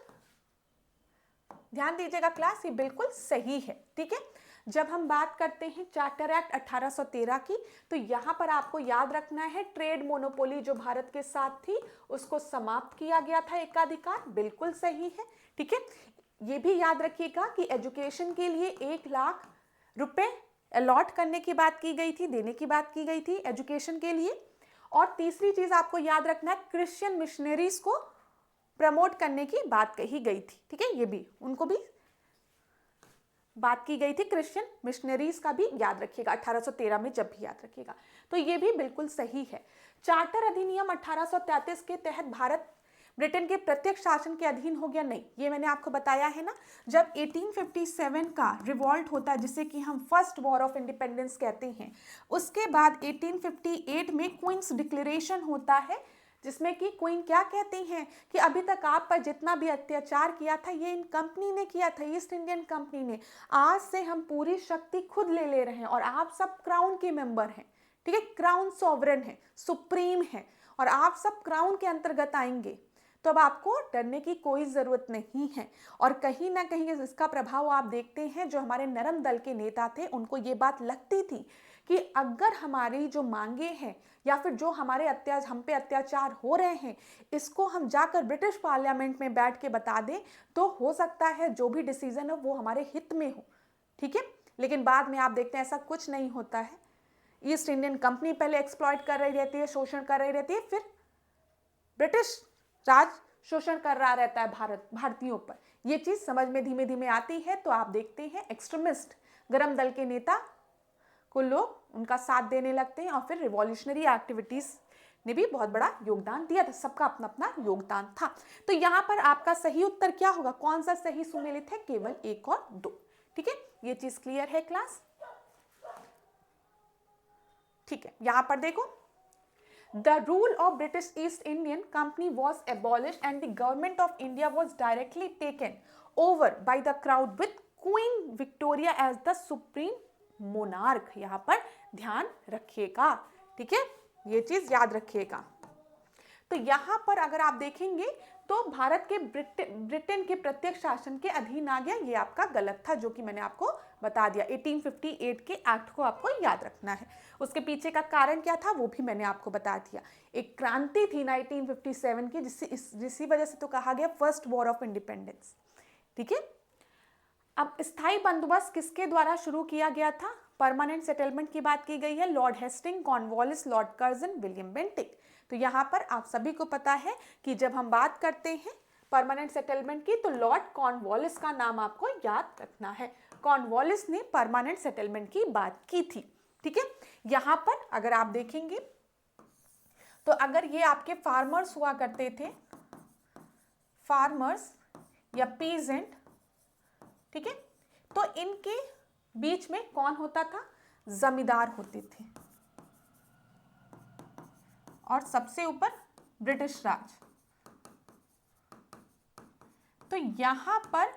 ध्यान दीजिएगा क्लास, ये बिल्कुल सही है। ठीक है, जब हम बात करते हैं चार्टर एक्ट 1813 की, तो यहां पर आपको याद रखना है ट्रेड मोनोपोली जो भारत के साथ थी उसको समाप्त किया गया था एकाधिकार, बिल्कुल सही है। ठीक है, ये भी याद रखिएगा कि एजुकेशन के लिए 1 लाख रुपए अलॉट करने की बात की गई थी, देने की बात की गई थी एजुकेशन के लिए। और तीसरी चीज आपको याद रखना है, क्रिश्चियन मिशनरीज को प्रमोट करने की बात कही गई थी। ठीक है, ये भी उनको भी बात की गई थी, क्रिश्चियन मिशनरीज का भी याद रखिएगा 1813 में, जब भी याद रखिएगा तो ये भी बिल्कुल सही है। चार्टर अधिनियम 1833 के तहत भारत ब्रिटेन के प्रत्यक्ष शासन के अधीन हो गया, नहीं, ये मैंने आपको बताया है ना। जब 1857 का रिवॉल्ट होता है जिसे कि हम फर्स्ट वॉर ऑफ इंडिपेंडेंस कहते हैं, उसके बाद 1858 में क्वींस डिक्लेरेशन होता है, जिसमें कि क्वीन क्या कहती हैं कि अभी तक आप पर जितना भी अत्याचार किया था ये इन कंपनी ने किया था, ईस्ट इंडियन कंपनी ने। आज से हम पूरी शक्ति खुद ले रहे हैं और आप सब क्राउन के मेंबर हैं। ठीक है, क्राउन सॉवरेन है, सुप्रीम है और आप सब क्राउन के अंतर्गत आएंगे, तो अब आपको डरने की कोई ज़रूरत नहीं है। और कहीं ना कहीं इसका प्रभाव आप देखते हैं, जो हमारे नरम दल के नेता थे उनको ये बात लगती थी कि अगर हमारी जो मांगे हैं या फिर जो हमारे हम पे अत्याचार हो रहे हैं, इसको हम जाकर ब्रिटिश पार्लियामेंट में बैठ के बता दें तो हो सकता है जो भी डिसीजन हो वो हमारे हित में हो। ठीक है, लेकिन बाद में आप देखते हैं ऐसा कुछ नहीं होता है। ईस्ट इंडियन कंपनी पहले एक्सप्लॉइट कर रही रहती है, शोषण कर रही रहती है, फिर ब्रिटिश राज शोषण कर रहा रहता है भारतीयों पर। यह चीज समझ में धीमे धीमे आती है, तो आप देखते हैं एक्सट्रीमिस्ट गरम दल के नेता को लोग उनका साथ देने लगते हैं और फिर रिवॉल्यूशनरी एक्टिविटीज ने भी बहुत बड़ा योगदान दिया था, सबका अपना अपना योगदान था। तो यहां पर आपका सही उत्तर क्या होगा, कौन सा सही सुमेलित है, केवल 1 और 2। ठीक है, ये चीज क्लियर है क्लास। ठीक है, यहां पर देखो, The rule of British East Indian Company was abolished and the government of India was directly taken over by the crown with Queen Victoria as the supreme monarch। यहाँ पर ध्यान रखिएगा, ठीक है, ये चीज याद रखिएगा। तो यहाँ पर अगर आप देखेंगे तो भारत के ब्रिटेन के प्रत्यक्ष शासन के अधीन आ गया, ये आपका गलत था, जो कि मैंने आपको बता दिया। 1858 के एक्ट को आपको याद रखना है। उसके पीछे का कारण क्या था वो भी मैंने आपको बता दिया। एक क्रांति थी 1957 की, जिसकी वजह से तो कहा गया फर्स्ट वॉर ऑफ इंडिपेंडेंस। ठीक है, अब स्थायी बंदोबस्त किसके द्वारा शुरू किया गया था, परमानेंट सेटलमेंट की बात की गई है, Lord Hasting, Cornwallis, Lord Curzon, William Bentinck. तो यहाँ पर आप सभी को पता है कि जब हम बात करते हैं परमानेंट सेटलमेंट की तो लॉर्ड कॉर्नवालिस का नाम आपको याद रखना है। कॉर्नवालिस ने परमानेंट सेटलमेंट की बात की थी। ठीक है, यहाँ पर अगर आप देखेंगे तो अगर ये आपके फार्मर्स हुआ करते थे, फार्मर्स या पीजेंट, ठीक है, तो इनके बीच में कौन होता था, जमींदार होते थे और सबसे ऊपर ब्रिटिश राज। तो यहां पर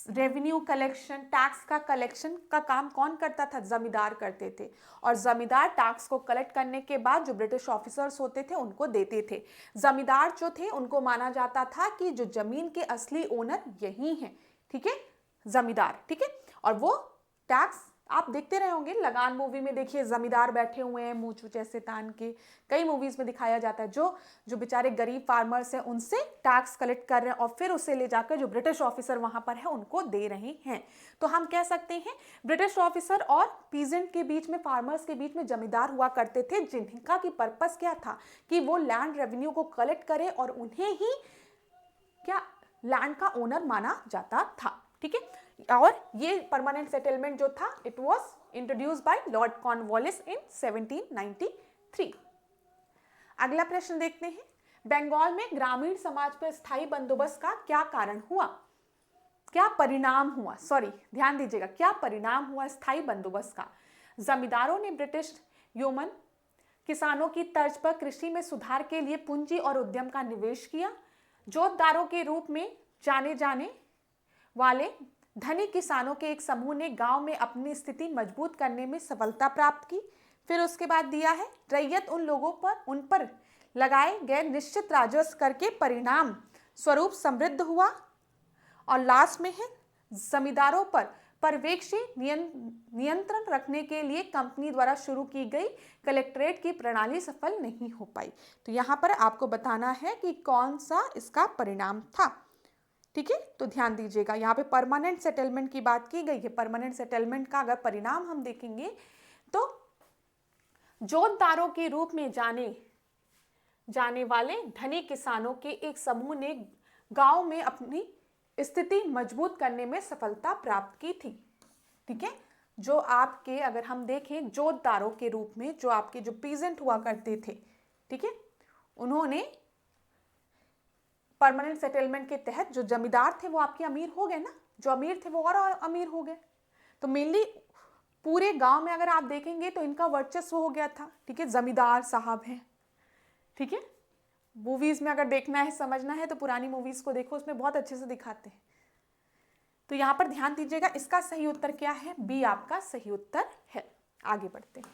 रेवेन्यू कलेक्शन, टैक्स का कलेक्शन का काम कौन करता था, जमींदार करते थे। और जमींदार टैक्स को कलेक्ट करने के बाद जो ब्रिटिश ऑफिसर्स होते थे उनको देते थे। जमींदार जो थे उनको माना जाता था कि जो जमीन के असली ओनर यही हैं, ठीक है, जमींदार। ठीक है, और वो टैक्स आप देखते रहे होंगे, लगान मूवी में देखिए जमींदार बैठे हुए हैं मुंह चूच ऐसे तान के, कई मूवीज में दिखाया जाता है, जो जो बेचारे गरीब फार्मर्स हैं उनसे टैक्स कलेक्ट कर रहे हैं और फिर उसे ले जाकर जो ब्रिटिश ऑफिसर वहां पर है उनको दे रहे हैं। तो हम कह सकते हैं ब्रिटिश ऑफिसर और पीजेंट के बीच में, फार्मर्स के बीच में जमींदार हुआ करते थे, जिनका की पर्पस क्या था कि वो लैंड रेवेन्यू को कलेक्ट करे और उन्हें ही क्या लैंड का ओनर माना जाता था। ठीक है, और ये परमानेंट सेटलमेंट जो था it was introduced by Lord Cornwallis in 1793। अगला प्रश्न देखते हैं, बंगाल में ग्रामीण समाज पर स्थायी बंदोबस्त का क्या कारण हुआ, क्या परिणाम हुआ, सॉरी ध्यान दीजिएगा, क्या परिणाम हुआ स्थायी बंदोबस्त का। जमींदारों ने ब्रिटिश यौमन किसानों की तर्ज पर कृषि में सुधार के लिए पूंजी और उद्यम का निवेश किया। जोतदारों के रूप में जाने जाने वाले धनी किसानों के एक समूह ने गांव में अपनी स्थिति मजबूत करने में सफलता प्राप्त की। फिर उसके बाद दिया है, रैयत उन पर लगाए गए निश्चित राजस्व कर के परिणाम स्वरूप समृद्ध हुआ। और लास्ट में है, जमींदारों पर पर्यवेक्षी नियंत्रण रखने के लिए कंपनी द्वारा शुरू की गई कलेक्ट्रेट की प्रणाली सफल नहीं हो पाई। तो यहाँ पर आपको बताना है कि कौन सा इसका परिणाम था। ठीक है, तो ध्यान दीजिएगा, यहाँ पे परमानेंट सेटलमेंट की बात की गई है। परमानेंट सेटलमेंट का अगर परिणाम हम देखेंगे तो जोतदारों के रूप में जाने वाले धनी किसानों के एक समूह ने गांव में अपनी स्थिति मजबूत करने में सफलता प्राप्त की थी। ठीक है, जो आपके अगर हम देखें जोतदारों के रूप में जो आपके जो पीजेंट हुआ करते थे, ठीक है, उन्होंने परमानेंट सेटलमेंट के तहत जो जमींदार थे वो आपके अमीर हो गए ना, जो अमीर थे वो और अमीर हो गए। तो मेनली पूरे गांव में अगर आप देखेंगे तो इनका वर्चस्व हो गया था। ठीक है, जमींदार साहब हैं। ठीक है, मूवीज में अगर देखना है समझना है तो पुरानी मूवीज को देखो, उसमें बहुत अच्छे से दिखाते हैं। तो यहां पर ध्यान दीजिएगा, इसका सही उत्तर क्या है, बी आपका सही उत्तर है। आगे बढ़ते हैं,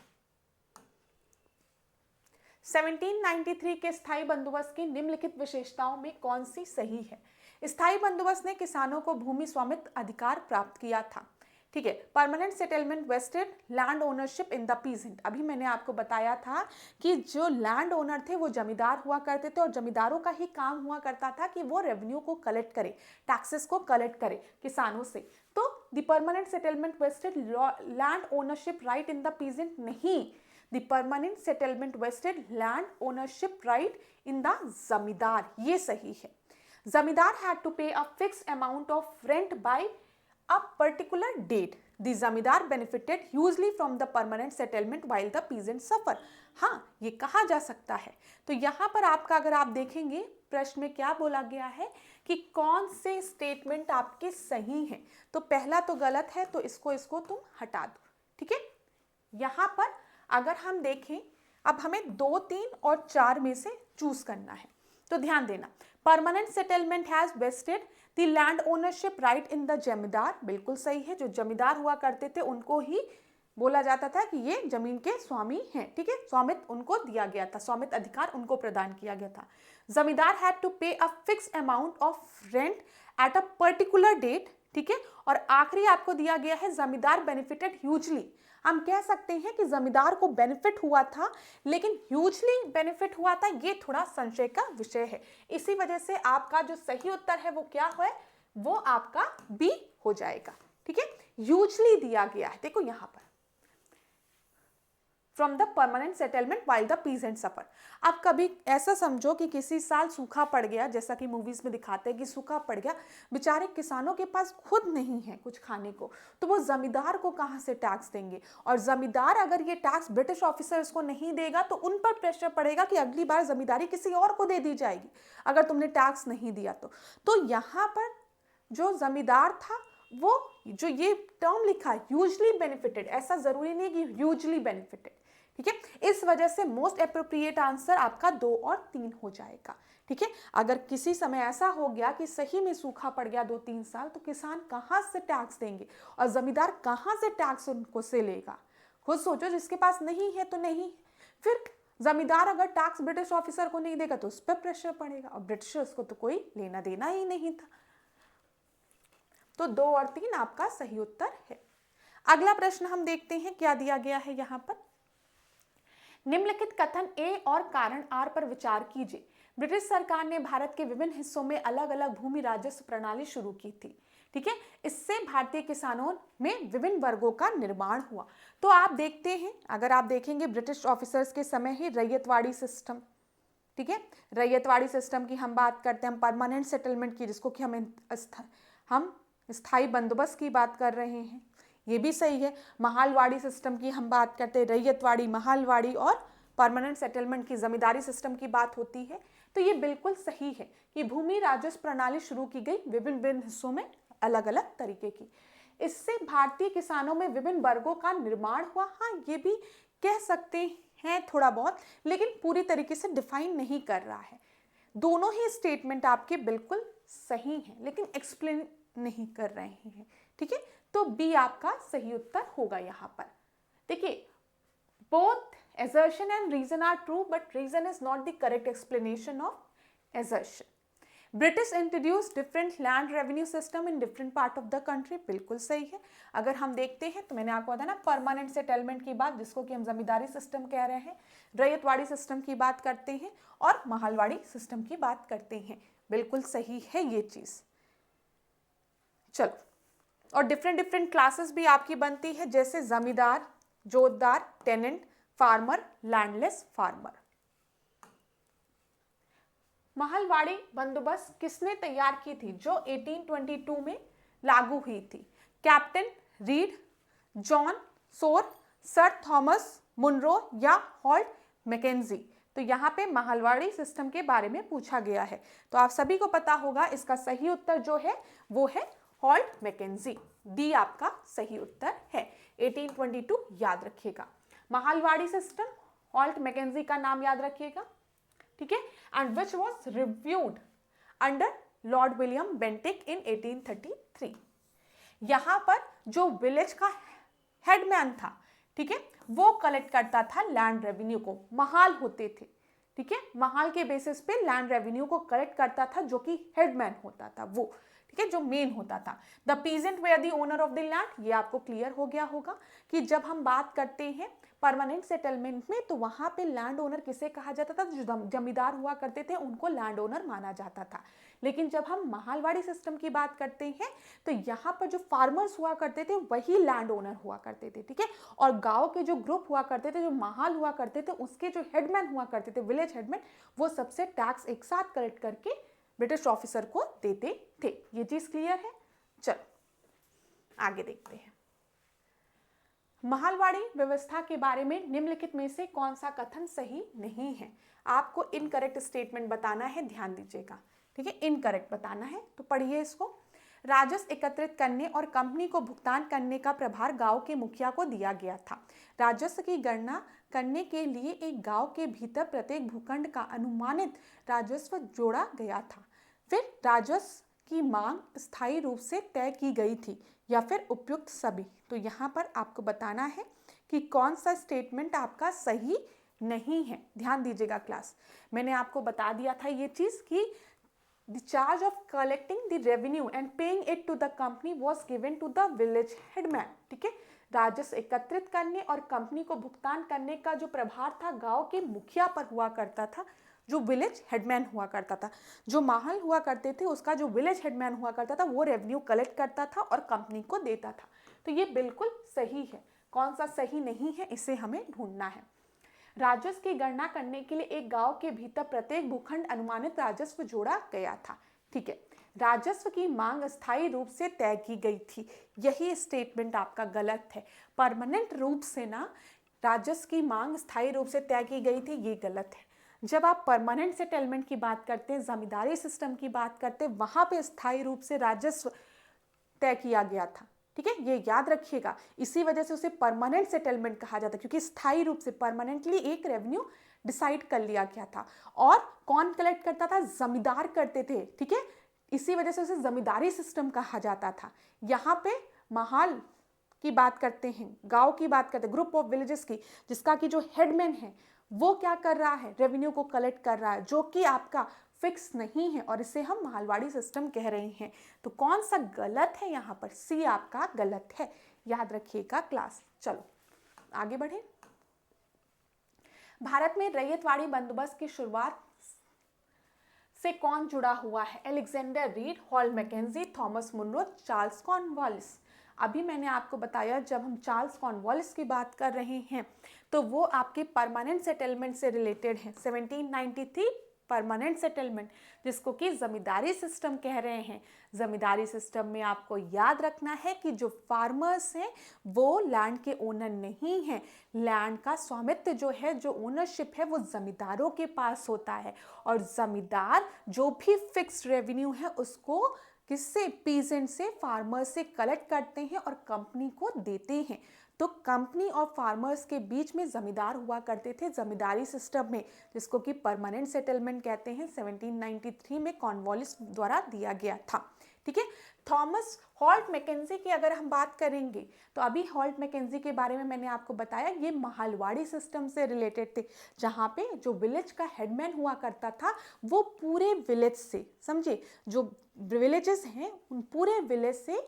1793 के स्थायी बंदोबस्त की निम्नलिखित विशेषताओं में कौन सी सही है। स्थायी बंदोबस्त ने किसानों को भूमि स्वामित्व अधिकार प्राप्त किया था। ठीक है, permanent settlement vested land ownership in the peasant. अभी मैंने आपको बताया था कि जो लैंड ओनर थे वो जमींदार हुआ करते थे और जमींदारों का ही काम हुआ करता था कि वो रेवेन्यू को कलेक्ट करे, टैक्सेस को कलेक्ट करे किसानों से। तो the permanent settlement vested land ownership right in the peasant नहीं, The permanent settlement vested land ownership right in the जमींदार, ये सही है। जमींदार had to pay a fixed amount of rent by a particular date. The जमींदार benefited hugely from the permanent settlement while the peasants suffer. हाँ, ये कहा जा सकता है। तो यहाँ पर आपका अगर आप देखेंगे प्रश्न में क्या बोला गया है कि कौन से स्टेटमेंट आपके सही हैं। तो पहला तो गलत है, तो इसको तुम हटा दो। ठीक है, यहाँ पर अगर हम देखें, अब हमें 2, 3 और 4 में से चूज करना है। तो ध्यान देना, permanent settlement has vested the land ownership right in the zamindar, बिल्कुल सही है। जो जमींदार हुआ करते थे उनको ही बोला जाता था कि ये जमीन के स्वामी हैं। ठीक है, स्वामित्व उनको दिया गया था, स्वामित्व अधिकार उनको प्रदान किया गया था। जमींदार had to pay a fix amount of rent at a particular date. ठीक है, और आखिरी आपको दिया गया है जमींदार बेनिफिटेड ह्यूजली। हम कह सकते हैं कि जमींदार को बेनिफिट हुआ था, लेकिन ह्यूजली बेनिफिट हुआ था, ये थोड़ा संशय का विषय है। इसी वजह से आपका जो सही उत्तर है वो क्या है, वो आपका बी हो जाएगा। ठीक है, ह्यूजली दिया गया है, देखो यहां पर from the permanent settlement while the peasant suffer. अब कभी ऐसा समझो कि किसी साल सूखा पड़ गया, जैसा कि मूवीज में दिखाते हैं कि सूखा पड़ गया, बेचारे किसानों के पास खुद नहीं है कुछ खाने को, तो वो जमींदार को कहां से टैक्स देंगे। और जमींदार अगर ये टैक्स ब्रिटिश ऑफिसर्स को नहीं देगा तो उन पर प्रेशर पड़ेगा कि अगली बार जमींदारी किसी और को दे दी जाएगी अगर तुमने टैक्स नहीं दिया तो यहाँ पर जो जमींदार था वो, जो ये टर्म लिखा है ह्यूजली बेनिफिटेड, ऐसा जरूरी नहीं कि ह्यूजली बेनिफिटेड। ठीक है, इस वजह से मोस्ट एप्रोप्रिएट आंसर आपका 2 और 3 हो जाएगा। ठीक है, अगर किसी समय ऐसा हो गया कि सही में सूखा पड़ गया 2-3 साल, तो किसान कहां से टैक्स देंगे और जमींदार कहां से टैक्स उनको से लेगा। खुद सोचो, जिसके पास नहीं है तो नहीं, फिर जमींदार अगर टैक्स ब्रिटिश ऑफिसर को नहीं देगा तो उस पर प्रेशर पड़ेगा, और ब्रिटिशर्स को तो कोई लेना देना ही नहीं था। तो 2 और 3 आपका सही उत्तर है। अगला प्रश्न हम देखते हैं क्या दिया गया है यहाँ पर। निम्नलिखित कथन ए और कारण आर पर विचार कीजिए। ब्रिटिश सरकार ने भारत के विभिन्न हिस्सों में अलग अलग भूमि राजस्व प्रणाली शुरू की थी। ठीक है, इससे भारतीय किसानों में विभिन्न वर्गों का निर्माण हुआ। तो आप देखते हैं, अगर आप देखेंगे ब्रिटिश ऑफिसर्स के समय ही रैयतवाड़ी सिस्टम, ठीक है, रैयतवाड़ी सिस्टम की हम बात करते हैं, हम परमानेंट सेटलमेंट की, जिसको कि हम स्थायी बंदोबस्त की बात कर रहे हैं, ये भी सही है। महालवाड़ी सिस्टम की हम बात करते हैं, रैयतवाड़ी, महालवाड़ी और परमानेंट सेटलमेंट की जमींदारी सिस्टम की बात होती है। तो ये बिल्कुल सही है कि भूमि राजस्व प्रणाली शुरू की गई विभिन्न विभिन्न हिस्सों में अलग अलग तरीके की। इससे भारतीय किसानों में विभिन्न वर्गों का निर्माण हुआ। हाँ, ये भी कह सकते हैं थोड़ा बहुत, लेकिन पूरी तरीके से डिफाइन नहीं कर रहा है। दोनों ही स्टेटमेंट आपके बिल्कुल सही हैं, लेकिन एक्सप्लेन नहीं कर रहे हैं। ठीक है, तो बी आपका सही उत्तर होगा यहाँ पर। देखिए, both assertion and reason are true, but reason is not the correct explanation of assertion. British introduced different land revenue system in different part of the country, बिल्कुल सही है। अगर हम देखते हैं तो मैंने आपको बताया ना, परमानेंट सेटलमेंट की बात, जिसको कि हम जमींदारी सिस्टम कह रहे हैं, रैयतवाड़ी सिस्टम की बात करते हैं और महालवाड़ी सिस्टम की बात करते हैं, बिल्कुल सही है ये चीज। चलो, और डिफरेंट क्लासेस भी आपकी बनती है, जैसे जमींदार, जोतदार, टेनेंट, फार्मर, लैंडलेस फार्मर। महलवाड़ी बंदोबस्त किसने तैयार की थी, जो 1822 में लागू हुई थी? कैप्टन रीड, जॉन सोर, सर थॉमस मुनरो या हॉल्ट मैकेंजी? तो यहाँ पे महलवाड़ी सिस्टम के बारे में पूछा गया है, तो आप सभी को पता होगा इसका सही उत्तर जो है वो है हॉल्ट मैकेंजी। डी आपका सही उत्तर है। 1822 याद रखिएगा। महलवाड़ी सिस्टम, हॉल्ट मैकेंजी का नाम याद रखिएगा। ठीक है, and which was reviewed under Lord William Bentinck in 1833। यहां पर जो विलेज का हेडमैन था, ठीक है, वो कलेक्ट करता था लैंड रेवेन्यू को। महाल होते थे, ठीक है, महाल के बेसिस पे लैंड रेवेन्यू को कलेक्ट करता था, जो कि हेडमैन होता था वो, ठीक है, जो मेन होता था। The peasant were the owner of the land, ये आपको क्लियर हो गया होगा कि जब हम बात करते हैं परमानेंट सेटलमेंट में, तो वहां पे लैंड ओनर किसे कहा जाता था? जो जमींदार हुआ करते थे उनको लैंड ओनर माना जाता था। लेकिन जब हम महलवाड़ी सिस्टम की बात करते हैं तो यहाँ पर जो फार्मर्स हुआ करते थे वही लैंड ओनर हुआ करते थे, ठीक है, और गांव के जो ग्रुप हुआ करते थे, जो महाल हुआ करते थे, उसके जो हेडमैन हुआ करते थे, विलेज हेडमैन, वो सबसे टैक्स एक साथ कलेक्ट करके ब्रिटिश ऑफिसर को देते थे। ये चीज क्लियर है? चलो आगे देखते हैं। महलवाड़ी व्यवस्था के बारे में निम्नलिखित में से कौन सा कथन सही नहीं है? आपको इनकरेक्ट स्टेटमेंट बताना है, ध्यान दीजिएगा, ठीक है, इनकरेक्ट बताना है। तो पढ़िए इसको। राजस्व एकत्रित करने और कंपनी को भुगतान करने का प्रभार गांव के मुखिया को दिया गया था। राजस्व की गणना करने के लिए एक गांव के भीतर प्रत्येक भूखंड का अनुमानित राजस्व जोड़ा गया था। फिर राजस्व की मांग स्थायी रूप से तय की गई थी या फिर उपयुक्त सभी। तो यहाँ पर आपको बताना है कि कौन सा स्टेटमेंट आपका सही नहीं है। ध्यान दीजिएगा क्लास, मैंने आपको बता दिया था ये चीज कि the charge of collecting the revenue and paying it to the company was given to the village headman। ठीक है, राजस्व एकत्रित करने और कंपनी को भुगतान करने का जो प्रभार था गांव के मुखिया पर हुआ करता था, जो विलेज हेडमैन हुआ करता था। जो महल हुआ करते थे उसका जो विलेज हेडमैन हुआ करता था वो रेवेन्यू कलेक्ट करता था और कंपनी को देता था। तो ये बिल्कुल सही है। कौन सा सही नहीं है इसे हमें ढूंढना है। राजस्व की गणना करने के लिए एक गांव के भीतर प्रत्येक भूखंड अनुमानित राजस्व जोड़ा गया था। ठीक है, राजस्व की मांग स्थायी रूप से तय की गई थी, यही स्टेटमेंट आपका गलत है। परमानेंट रूप से ना राजस्व की मांग स्थायी रूप से तय की गई थी, ये गलत है। जब आप परमानेंट सेटलमेंट की बात करते हैं, जमींदारी सिस्टम की बात करते हैं, वहां पे स्थायी रूप से राजस्व तय किया गया था। ठीक है, ये याद रखिएगा। इसी वजह से उसे परमानेंट सेटलमेंट कहा जाता है, क्योंकि स्थायी रूप से परमानेंटली एक रेवेन्यू डिसाइड कर लिया गया था। और कौन कलेक्ट करता था? जमींदार करते थे। ठीक है, इसी वजह से उसे जमींदारी सिस्टम कहा जाता था। यहाँ पे महाल की बात करते हैं, गांव की बात करते हैं, ग्रुप ऑफ विलेजेस की, जिसका कि जो हेडमैन है वो क्या कर रहा है? रेवेन्यू को कलेक्ट कर रहा है, जो कि आपका फिक्स नहीं है, और इसे हम महलवाड़ी सिस्टम कह रहे हैं। तो कौन सा गलत है यहाँ पर? सी आपका गलत है। याद रखिएगा क्लास। चलो आगे बढ़े। भारत में रैयतवाड़ी बंदोबस्त की शुरुआत से कौन जुड़ा हुआ है? Alexander Read, Hall Mackenzie, Thomas Munro, Charles Cornwallis. अभी मैंने आपको बताया जब हम चार्ल्स कॉर्नवालिस की बात कर रहे हैं तो वो आपके परमानेंट सेटलमेंट से रिलेटेड है। 1793 परमानेंट सेटलमेंट, जिसको कि जमींदारी सिस्टम कह रहे हैं। जमींदारी सिस्टम में आपको याद रखना है कि जो फार्मर्स हैं वो लैंड के ओनर नहीं हैं। लैंड का स्वामित्व जो है, जो ओनरशिप है, वो जमींदारों के पास होता है और जमींदार जो भी फिक्स्ड रेवेन्यू है उसको किससे, पीजेंट से, फार्मर से कलेक्ट करते हैं और कंपनी को देते हैं। तो कंपनी और फार्मर्स के बीच में जमींदार हुआ करते थे जमींदारी सिस्टम में, जिसको कि परमानेंट सेटलमेंट कहते हैं। 1793 में कॉर्नवालिस द्वारा दिया गया था। ठीक है। थॉमस हॉल्ट मैकेंजी की अगर हम बात करेंगे तो अभी हॉल्ट मैकेंजी के बारे में मैंने आपको बताया, ये महालवाड़ी सिस्टम से रिलेटेड थे, जहाँ पे जो विलेज का हेडमैन हुआ करता था वो पूरे विलेज से, समझे, जो विलेजेस हैं उन पूरे विलेज से,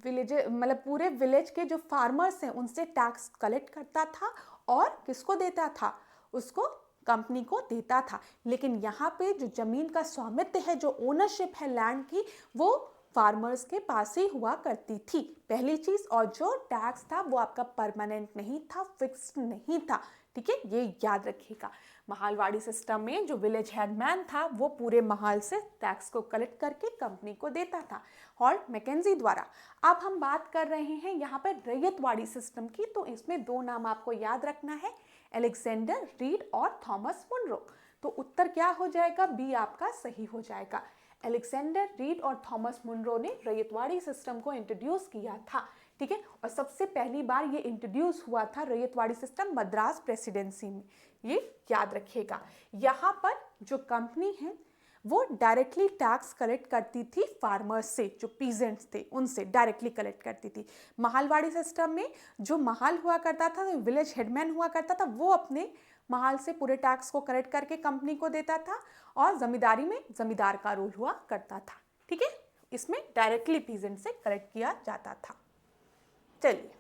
विलेज मतलब पूरे विलेज के जो फार्मर्स हैं उनसे टैक्स कलेक्ट करता था और किसको देता था, उसको कंपनी को देता था। लेकिन यहाँ पे जो जमीन का स्वामित्व है, जो ओनरशिप है लैंड की, वो फार्मर्स के पास ही हुआ करती थी, पहली चीज। और जो टैक्स था वो आपका परमानेंट नहीं था, फिक्स्ड नहीं था। ठीक है, ये याद रखिएगा। महालवाड़ी सिस्टम में जो विलेज हेडमैन था वो पूरे महाल से टैक्स को कलेक्ट करके कंपनी को देता था, हॉल्ट मैकेंजी द्वारा। अब हम बात कर रहे हैं यहाँ पर रैयतवाड़ी सिस्टम की, तो इसमें दो नाम आपको याद रखना है, अलेक्जेंडर रीड और थॉमस मुनरो। तो उत्तर क्या हो जाएगा, बी आपका सही हो जाएगा। अलेक्जेंडर रीड और थॉमस मुनरो ने रैयतवाड़ी सिस्टम को इंट्रोड्यूस किया था। ठीक है, और सबसे पहली बार ये इंट्रोड्यूस हुआ था रैयतवाड़ी सिस्टम मद्रास प्रेसिडेंसी में, ये याद रखिएगा। यहाँ पर जो कंपनी है वो डायरेक्टली टैक्स कलेक्ट करती थी फार्मर्स से, जो पीजेंट्स थे उनसे डायरेक्टली कलेक्ट करती थी। महालवाड़ी सिस्टम में जो महाल हुआ करता था, विलेज हेडमैन हुआ करता था, वो अपने महाल से पूरे टैक्स को कलेक्ट करके कंपनी को देता था और जमींदारी में जमींदार का रोल हुआ करता था। ठीक है, इसमें डायरेक्टली पीजेंट से कलेक्ट किया जाता था। चलिए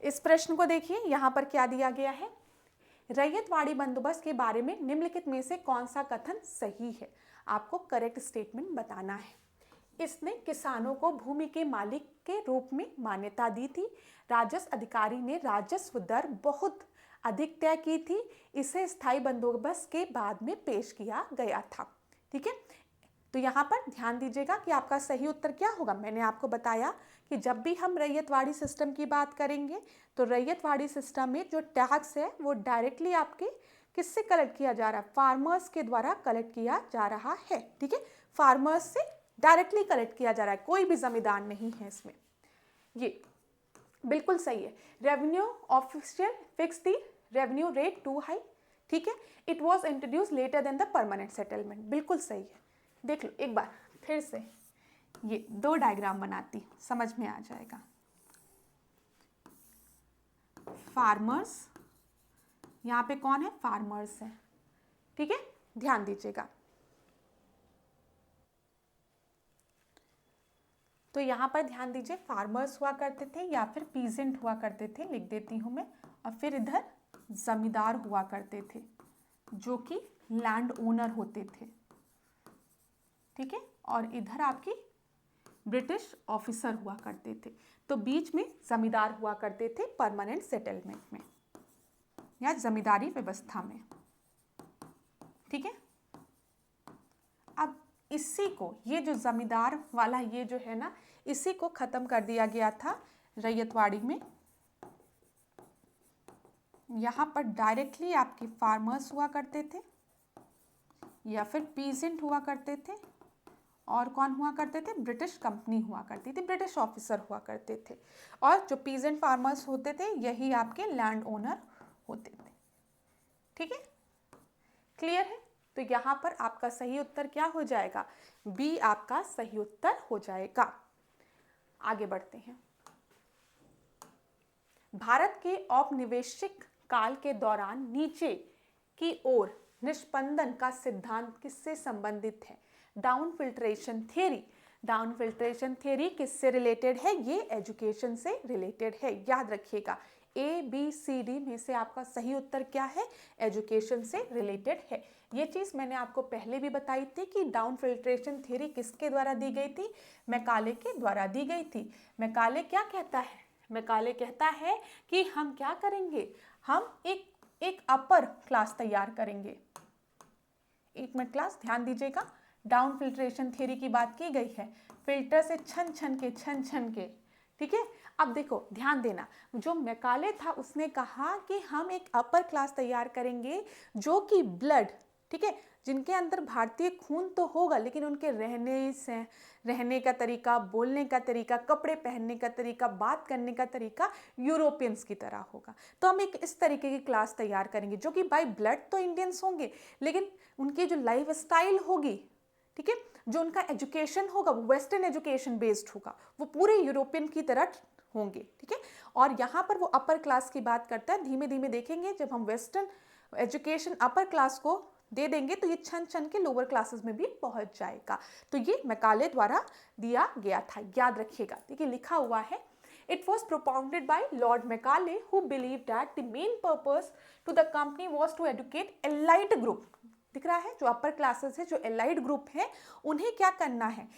इस प्रश्न को देखिए, यहाँ पर क्या दिया गया है, रैयतवाड़ी बंदोबस्त के बारे में निम्नलिखित में से कौन सा कथन सही है? आपको करेक्ट स्टेटमेंट बताना है। इसने किसानों को भूमि के मालिक के रूप में मान्यता दी थी। राजस्व अधिकारी ने राजस्व दर बहुत अधिक तय की थी। इसे स्थायी बंदोबस्त के बाद में पेश किया गया था। ठीक है, तो यहाँ पर ध्यान दीजिएगा कि आपका सही उत्तर क्या होगा। मैंने आपको बताया कि जब भी हम रैयतवाड़ी सिस्टम की बात करेंगे तो रैयतवाड़ी सिस्टम में जो टैक्स है वो डायरेक्टली आपके किससे कलेक्ट किया जा रहा है, फार्मर्स के द्वारा कलेक्ट किया जा रहा है। ठीक है, फार्मर्स से डायरेक्टली कलेक्ट किया जा रहा है, कोई भी जमींदार नहीं है इसमें। ये बिल्कुल सही है। Revenue official fix the revenue rate too high. ठीक है, it was introduce later than the permanent settlement. बिल्कुल सही है। देख लो एक बार फिर से, ये दो डायग्राम बनाती, समझ में आ जाएगा। फार्मर्स, यहाँ पे कौन है, फार्मर्स है। ठीक है, ध्यान दीजिएगा। तो यहाँ पर ध्यान दीजिए, फार्मर्स हुआ करते थे या फिर पीजेंट हुआ करते थे, लिख देती हूँ मैं। और फिर इधर जमींदार हुआ करते थे जो कि लैंड ओनर होते थे। ठीक है, और इधर आपकी ब्रिटिश ऑफिसर हुआ करते थे। तो बीच में जमींदार हुआ करते थे परमानेंट सेटलमेंट में या जमींदारी व्यवस्था में। ठीक है, अब इसी को, ये जो जमींदार वाला ये जो है ना, इसी को खत्म कर दिया गया था रैयतवाड़ी में। यहाँ पर डायरेक्टली आपके फार्मर्स हुआ करते थे या फिर पीजेंट हुआ करते थे, और कौन हुआ करते थे, ब्रिटिश कंपनी हुआ करती थी, ब्रिटिश ऑफिसर हुआ करते थे। और जो पीजेंट फार्मर्स होते थे यही आपके लैंड ओनर होते थे। ठीक है, क्लियर है? तो यहाँ पर आपका सही उत्तर क्या हो जाएगा, बी आपका सही उत्तर हो जाएगा। आगे बढ़ते हैं। भारत के औपनिवेशिक काल के दौरान नीचे की ओर निष्पंदन का सिद्धांत किससे संबंधित है? Down filtration theory. Down filtration theory किससे रिलेटेड है? ये एजुकेशन से रिलेटेड है, याद रखिएगा। ABCD में से आपका सही उत्तर क्या है? एजुकेशन से रिलेटेड है। ये चीज़ मैंने आपको पहले भी बताई थी कि डाउन फिल्ट्रेशन थ्योरी किसके द्वारा दी गई थी? मैकाले के द्वारा दी गई थी। मैकाले क्या कहता है? मैकाले कहता है कि हम क्या करेंगे, हम एक अपर क्लास तैयार करेंगे। एक मिनट क्लास ध्यान दीजिएगा, डाउन फिल्ट्रेशन थ्योरी की बात की गई है, फिल्टर से छन छन के, ठीक है। अब देखो ध्यान देना, जो मैकाले था उसने कहा कि हम एक अपर क्लास तैयार करेंगे जो कि ब्लड, ठीक है, जिनके अंदर भारतीय खून तो होगा लेकिन उनके रहने का तरीका, बोलने का तरीका, कपड़े पहनने का तरीका, बात करने का तरीका यूरोपियंस की तरह होगा। तो हम एक इस तरीके की क्लास तैयार करेंगे जो कि बाय ब्लड तो इंडियंस होंगे लेकिन उनकी जो लाइफ स्टाइल होगी, ठीक है, जो उनका एजुकेशन होगा वो वेस्टर्न एजुकेशन बेस्ड होगा, वो पूरे यूरोपियन की तरह होंगे, ठीक है। और यहाँ पर वो अपर क्लास की बात करता है। धीमे धीमे देखेंगे जब हम वेस्टर्न एजुकेशन अपर क्लास को दे देंगे तो ये छन छन के लोअर क्लासेस में भी पहुंच जाएगा। तो ये मैकाले द्वारा दिया गया था, याद रखिएगा। देखिए लिखा हुआ है, It was propounded by Lord Macaulay, who believed that the main purpose to the company was to educate elite group। दिख रहा है, जो अपर क्लासेस है, जो एलाइड ग्रुप है, उन्हें क्या करना है?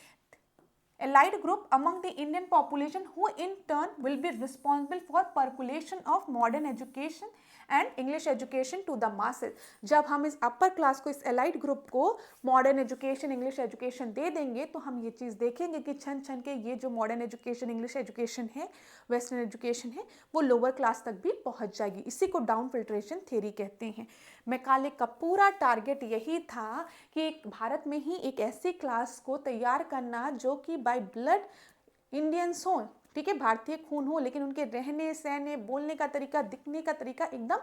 Allied group among the Indian population who in turn will be responsible for percolation of modern education and English education to the masses। जब हम इस अपर क्लास को, इस एलाइड ग्रुप को मॉडर्न एजुकेशन, इंग्लिश एजुकेशन दे देंगे तो हम ये चीज़ देखेंगे कि छन छन के ये जो मॉडर्न एजुकेशन, इंग्लिश एजुकेशन है, वेस्टर्न एजुकेशन है, वो लोअर क्लास तक भी पहुंच जाएगी। इसी को डाउन फिल्ट्रेशन थ्योरी कहते हैं। मैकाले का पूरा टारगेट यही था कि एक भारत में ही एक ऐसी क्लास को तैयार करना जो कि बाय ब्लड इंडियंस हो, ठीक है, भारतीय खून हो, लेकिन उनके रहने सहने, बोलने का तरीका, दिखने का तरीका एकदम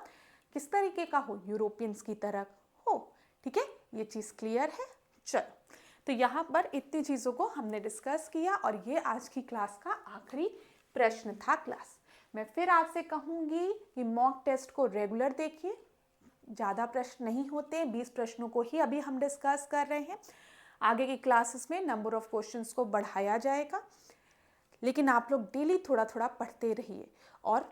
किस तरीके का हो? यूरोपियंस की तरह हो, ठीक है। ये चीज़ क्लियर है? चलो, तो यहाँ पर इतनी चीज़ों को हमने डिस्कस किया और ये आज की क्लास का आखिरी प्रश्न था क्लास। मैं फिर आपसे कहूँगी कि मॉक टेस्ट को रेगुलर देखिए, ज़्यादा प्रश्न नहीं होते, 20 प्रश्नों को ही अभी हम डिस्कस कर रहे हैं। आगे की क्लासेस में नंबर ऑफ क्वेश्चंस को बढ़ाया जाएगा, लेकिन आप लोग डेली थोड़ा थोड़ा पढ़ते रहिए। और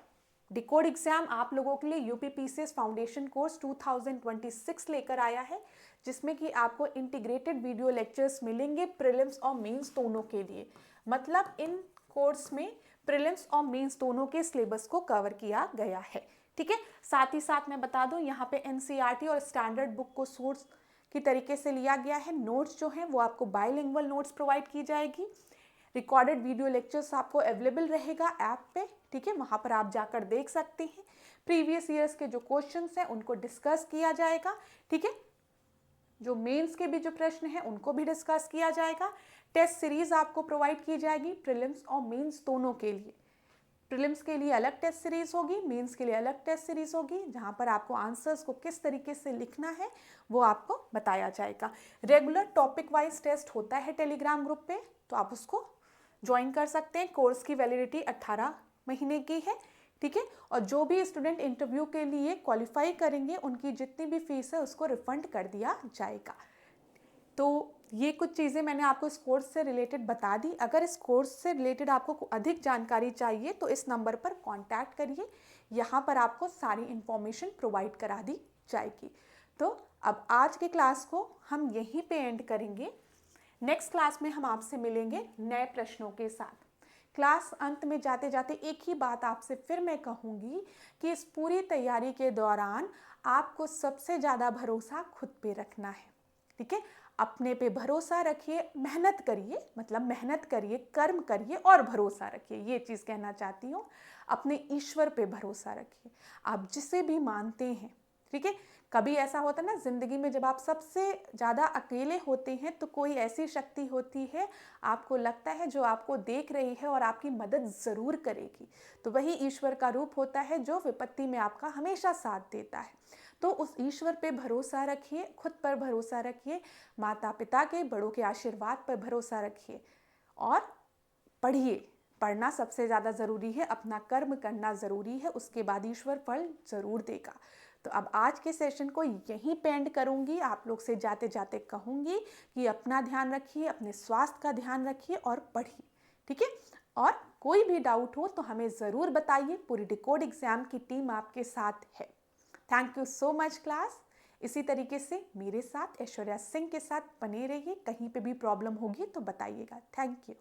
डिकोड एग्जाम आप लोगों के लिए यूपीपीसीएस फाउंडेशन कोर्स 2026 लेकर आया है, जिसमें कि आपको इंटीग्रेटेड वीडियो लेक्चर्स मिलेंगे प्रीलिम्स और मेंस दोनों के लिए। मतलब इन कोर्स में प्रीलिम्स और मेंस दोनों के सिलेबस को कवर किया गया है, ठीक है। साथ ही साथ मैं बता दूं, यहाँ पे एनसीईआरटी और स्टैंडर्ड बुक को सोर्स की तरीके से लिया गया है। नोट्स जो हैं वो आपको बाइलिंगुअल नोट्स प्रोवाइड की जाएगी। रिकॉर्डेड वीडियो लेक्चर्स आपको अवेलेबल रहेगा ऐप पे, ठीक है, वहाँ पर आप जाकर देख सकते हैं। प्रीवियस ईयर्स के जो क्वेश्चंस हैं उनको डिस्कस किया जाएगा, ठीक है। जो मेंस के भी जो प्रश्न हैं उनको भी डिस्कस किया जाएगा। टेस्ट सीरीज आपको प्रोवाइड की जाएगी प्रीलिम्स और मेंस दोनों के लिए। प्रीलिम्स के लिए अलग टेस्ट सीरीज होगी, मेंस के लिए अलग टेस्ट सीरीज होगी, जहां पर आपको आंसर्स को किस तरीके से लिखना है वो आपको बताया जाएगा। रेगुलर टॉपिक वाइज टेस्ट होता है टेलीग्राम ग्रुप पे, तो आप उसको ज्वाइन कर सकते हैं। कोर्स की वैलिडिटी 18 महीने की है, ठीक है। और जो भी स्टूडेंट इंटरव्यू के लिए क्वालिफाई करेंगे उनकी जितनी भी फीस है उसको रिफंड कर दिया जाएगा। तो ये कुछ चीज़ें मैंने आपको इस कोर्स से रिलेटेड बता दी। अगर इस कोर्स से रिलेटेड आपको अधिक जानकारी चाहिए तो इस नंबर पर कांटेक्ट करिए, यहाँ पर आपको सारी इन्फॉर्मेशन प्रोवाइड करा दी जाएगी। तो अब आज के क्लास को हम यहीं पे एंड करेंगे। नेक्स्ट क्लास में हम आपसे मिलेंगे नए प्रश्नों के साथ। क्लास अंत में जाते जाते एक ही बात आपसे फिर मैं कहूँगी कि इस पूरी तैयारी के दौरान आपको सबसे ज़्यादा भरोसा खुद पे रखना है, ठीक है। अपने पे भरोसा रखिए, मेहनत करिए, मतलब मेहनत करिए, कर्म करिए और भरोसा रखिए, ये चीज़ कहना चाहती हूँ। अपने ईश्वर पे भरोसा रखिए, आप जिसे भी मानते हैं, ठीक है। कभी ऐसा होता है ना ज़िंदगी में, जब आप सबसे ज़्यादा अकेले होते हैं तो कोई ऐसी शक्ति होती है, आपको लगता है, जो आपको देख रही है और आपकी मदद ज़रूर करेगी। तो वही ईश्वर का रूप होता है जो विपत्ति में आपका हमेशा साथ देता है। तो उस ईश्वर पे भरोसा रखिए, खुद पर भरोसा रखिए, माता पिता के, बड़ों के आशीर्वाद पर भरोसा रखिए और पढ़िए। पढ़ना सबसे ज़्यादा ज़रूरी है, अपना कर्म करना ज़रूरी है, उसके बाद ईश्वर फल ज़रूर देगा। तो अब आज के सेशन को यहीं पे एंड करूँगी। आप लोग से जाते जाते कहूँगी कि अपना ध्यान रखिए, अपने स्वास्थ्य का ध्यान रखिए और पढ़िए, ठीक है। और कोई भी डाउट हो तो हमें ज़रूर बताइए, पूरी डिकोड एग्ज़ाम की टीम आपके साथ है। Thank you so much class. इसी तरीके से मेरे साथ ऐश्वर्या सिंह के साथ बने रहिए। कहीं पे भी प्रॉब्लम होगी तो बताइएगा। Thank you.